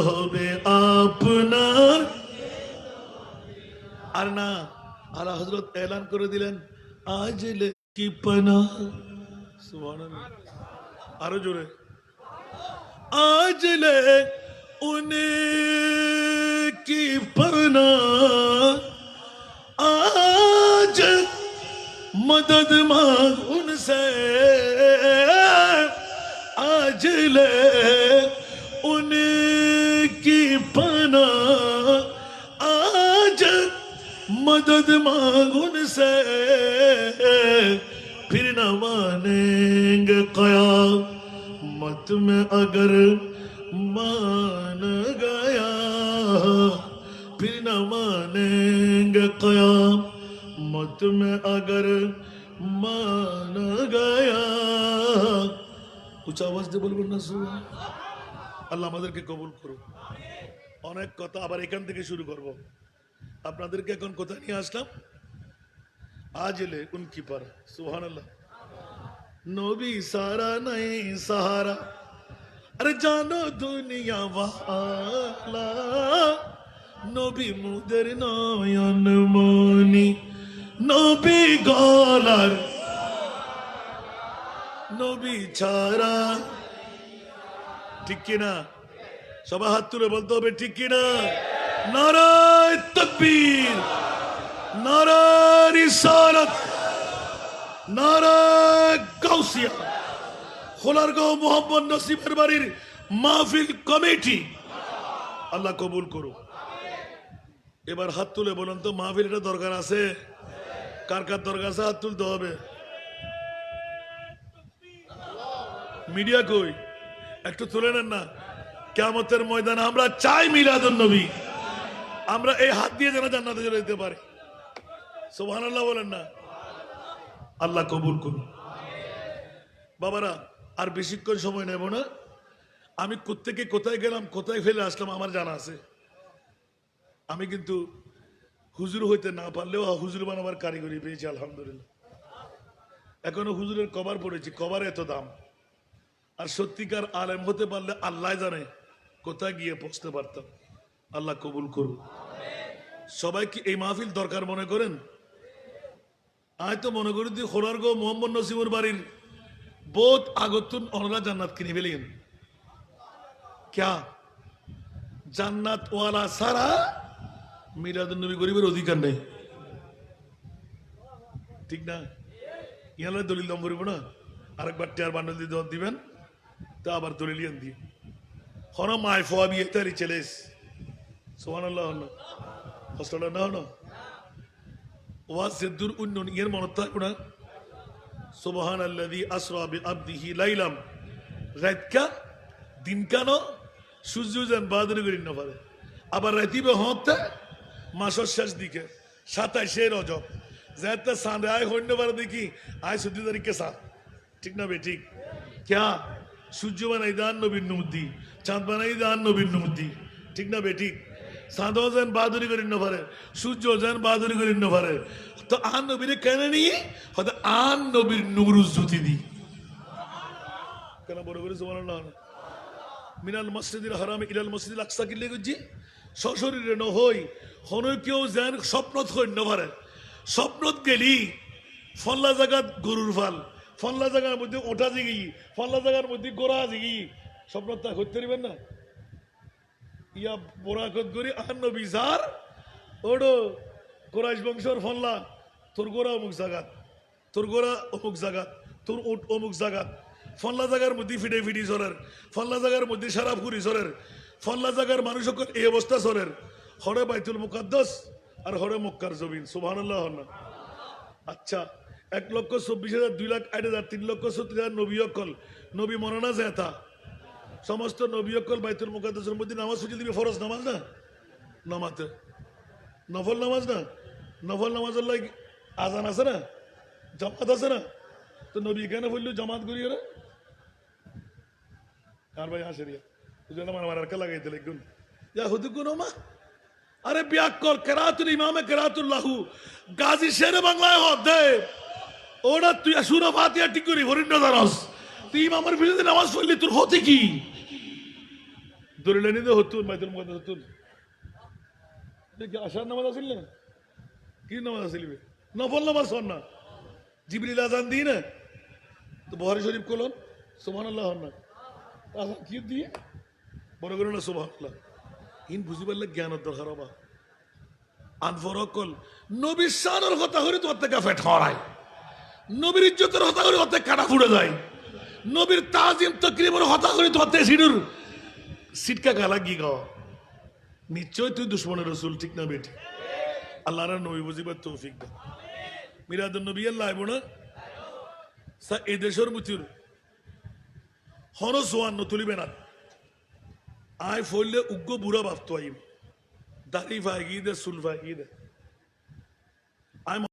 হবে আপনার আর না আলা হযরত এলান করে দিলেন আজ কি পানা সুবহানাল্লাহ আরো জোরে আজ উনে কি পানা আজ मदद मांग उनसे आज उनकी पना आज मदद मांग उनसे फिर न मानेंगे क़यामत में अगर मान गया फिर न मानेंगे क़यामत में अगर मान गया উচ্চ আওয়াজ দিয়ে বলবেন না আল্লাহ আমাদেরকে কবুল করুন অনেক কথা আবার এখান থেকে শুরু করব আপনাদেরকে এখন কোথায় নিয়ে আসলাম আজ এলে উনকি পার সুবহানাল্লাহ নবী সারা নাই সাহারা আরে জানো দুনিয়া ওয়ালা নবী মুদের নয়ন মনি নবী গলার নবী ছাড়া ঠিক কিনা সবাই হাত তুলে বলতে হবে ঠিক কিনা নারায়ে তাকবীর নারায়ে রিসালাত নারায়ে গাউসিয়া খোলারগাঁও মোহাম্মদ নসিবের বাড়ির মাহফিল কমিটি আল্লাহ কবুল করুন এবার হাত তুলে বলুন তো মাহফিলটা দরকার আছে কার কার দরকার আছে হাত তুলতে হবে মিডিয়া কই একটু তুলে নেন না কিয়ামতের ময়দানে আমরা চাই মিলাদুন নবী আমরা এই হাত দিয়ে যেন জান্নাতে চলে যেতে পারি সুবহানাল্লাহ বলেন না আল্লাহ কবুল করুন বাবারা আর বেশিক্ষণ সময় নেব না আমি কোত্থেকে কোথায় গেলাম কোথায় ফেলে আসলাম আমার জানা আছে আমি কিন্তু হুজুর হইতে না পারলেও হুজুর বানাবার কারিগরি পেয়েছি আলহামদুলিল্লাহ এখনো হুজুরের কভার পড়েছি কভার এত দাম আর সত্যিকার আলেম হতে পারলে আল্লাহ জানে কোথায় গিয়ে পৌঁছতে পারতাম আল্লাহ কবুল করুন সবাই কি এই মাহফিল দরকার মনে করেন আয় তো মনে করি তুই খোলারগাঁও মোহাম্মদ নসিমুর বাড়ির বহুত আগতুন ওনারা জান্নাত কিনে ফেলেন ক্যা জান্নাত ওয়ালা সারা মিলাদুন নবী গরিবের অধিকার নেই ঠিক না ইয়ালে দলিল দম করিব না আরেকবার টিয়ার বান্ডল দিয়ে দিবেন তা আবার দলিল ইয়ান দিয়ে হন মাই ফোয়া বিয়ে তারি চলেস সুবহানাল্লাহ না কষ্টটা না না ওয়াজ সেদুর উন্নয়ন এর মনে থাকবে না সুবহানাল্লাযী আসরা বিআবদিহি লাইলাম রাতকা দিন কেন সূর্য যেন বাদরি করি না পারে আবার রাতিবে হতে মাসের শেষ দিকে 27 রজব যাতে চাঁদে আয় হইন্য পারে দেখি আয় 14 তারিখে চাঁদ ঠিক না বে ঠিক ক্যা সূর্য বানাই দান নবীর নুমুদ্দি চাঁদ বানাই দান নবীর নুমুদ্দি ঠিক না বে ঠিক চাঁদও যেন বাহাদুরি করি না পারে সূর্য যেন বাহাদুরি করি না পারে তো আন নবীর কেন নিয়ে হয়তো আন নবীর নূর জ্যোতি দি কেন বড় করে সুবহানাল্লাহ মিনাল মসজিদুল হারাম ইলাল মসজিদুল আকসা কি লেগুজি সশরীরে ন হই হন কেউ যেন স্বপ্নত হই ন পারে স্বপ্নত গেলি ফল্লা জায়গাত গরুর ফাল ফল্লা জায়গার মধ্যে ওঠা জিগি ফল্লা জায়গার মধ্যে গোড়া জিগি স্বপ্নত তা করতে পারবেন না ইয়া বোরাকত করি আন নবী যার ওডো কোরাইশ বংশর ফল্লা তোর গোড়া অমুক জায়গাত তোর গোড়া অমুক জায়গাত তোর উট অমুক জায়গাত ফল্লা জায়গার মধ্যে ফিটে ফিটি সরের ফল্লা জায়গার মধ্যে সারাপ করি সরের ফল্লা জায়গার মানুষ এই অবস্থা সরের হরে বাইতুল মুকাদ্দাস আর হরে মক্কার জমিন সুবহানাল্লাহ না আচ্ছা 1,24,000 2,08,000 3,70,000 নবী অকল নবী মরনা যেতা সমস্ত নবী অকল বাইতুল মুকাদ্দাসের মধ্যে নামাজ ছুটি দিবে ফরজ নামাজ না নামাতে নফল নামাজ না নফল নামাজের লাগে আজান আছে না জামাত আছে না তো নবী কেন বললো জামাত করিয়ে রে আর ভাই আসে রিয়া তুই আমার আমার আরকা লাগাই দিলে গুণ যা হুদু গুণ মা আরে বিয়াক কর কেরাতুল ইমামে কেরাতুল্লাহু গাজী শেরে বাংলায় হদে ওটা তুই সুরা ফাতিহা ঠিক করি হরিণ দারস তুই ইমামের বিরুদ্ধে নামাজ পড়লি তোর হতে কি দরিলে নিতে হতুন বাইতুল মুকাদ্দাস হতুন দেখি আশার নামাজ আসিল না কি নামাজ আসিলবে নফল নামাজ হন না জিবরিল আজান দিই না তো বুখারী শরীফ কলন সুবহানাল্লাহ হন না আজান কি দিয়ে বড় করে না সুবহানাল্লাহ ইন বুঝি পারলে জ্ঞানের দরকার হবা আনফরকল নবীর শানের কথা করে তোমার থেকে ফেট হরায় নবীর ইজ্জতের কথা করে অর্ধেক কাটা ফুটে যায় নবীর তাজিম তকরিমের কথা করে তোমার থেকে সিডুর সিটকা গালা গি গাও নিশ্চয় তুই দুশ্মনের রসুল ঠিক না বেটি আল্লাহর নবী বুঝিবার তৌফিক দাও মিরাদুন নবী আল্লাহ আইব না এই দেশের মুচুর হন সোয়ান্ন তুলিবে না আয় ফললে উগ্র বুড়া ভাবতো আইম দাড়ি ভাগি দে চুল ভাগি দে আয়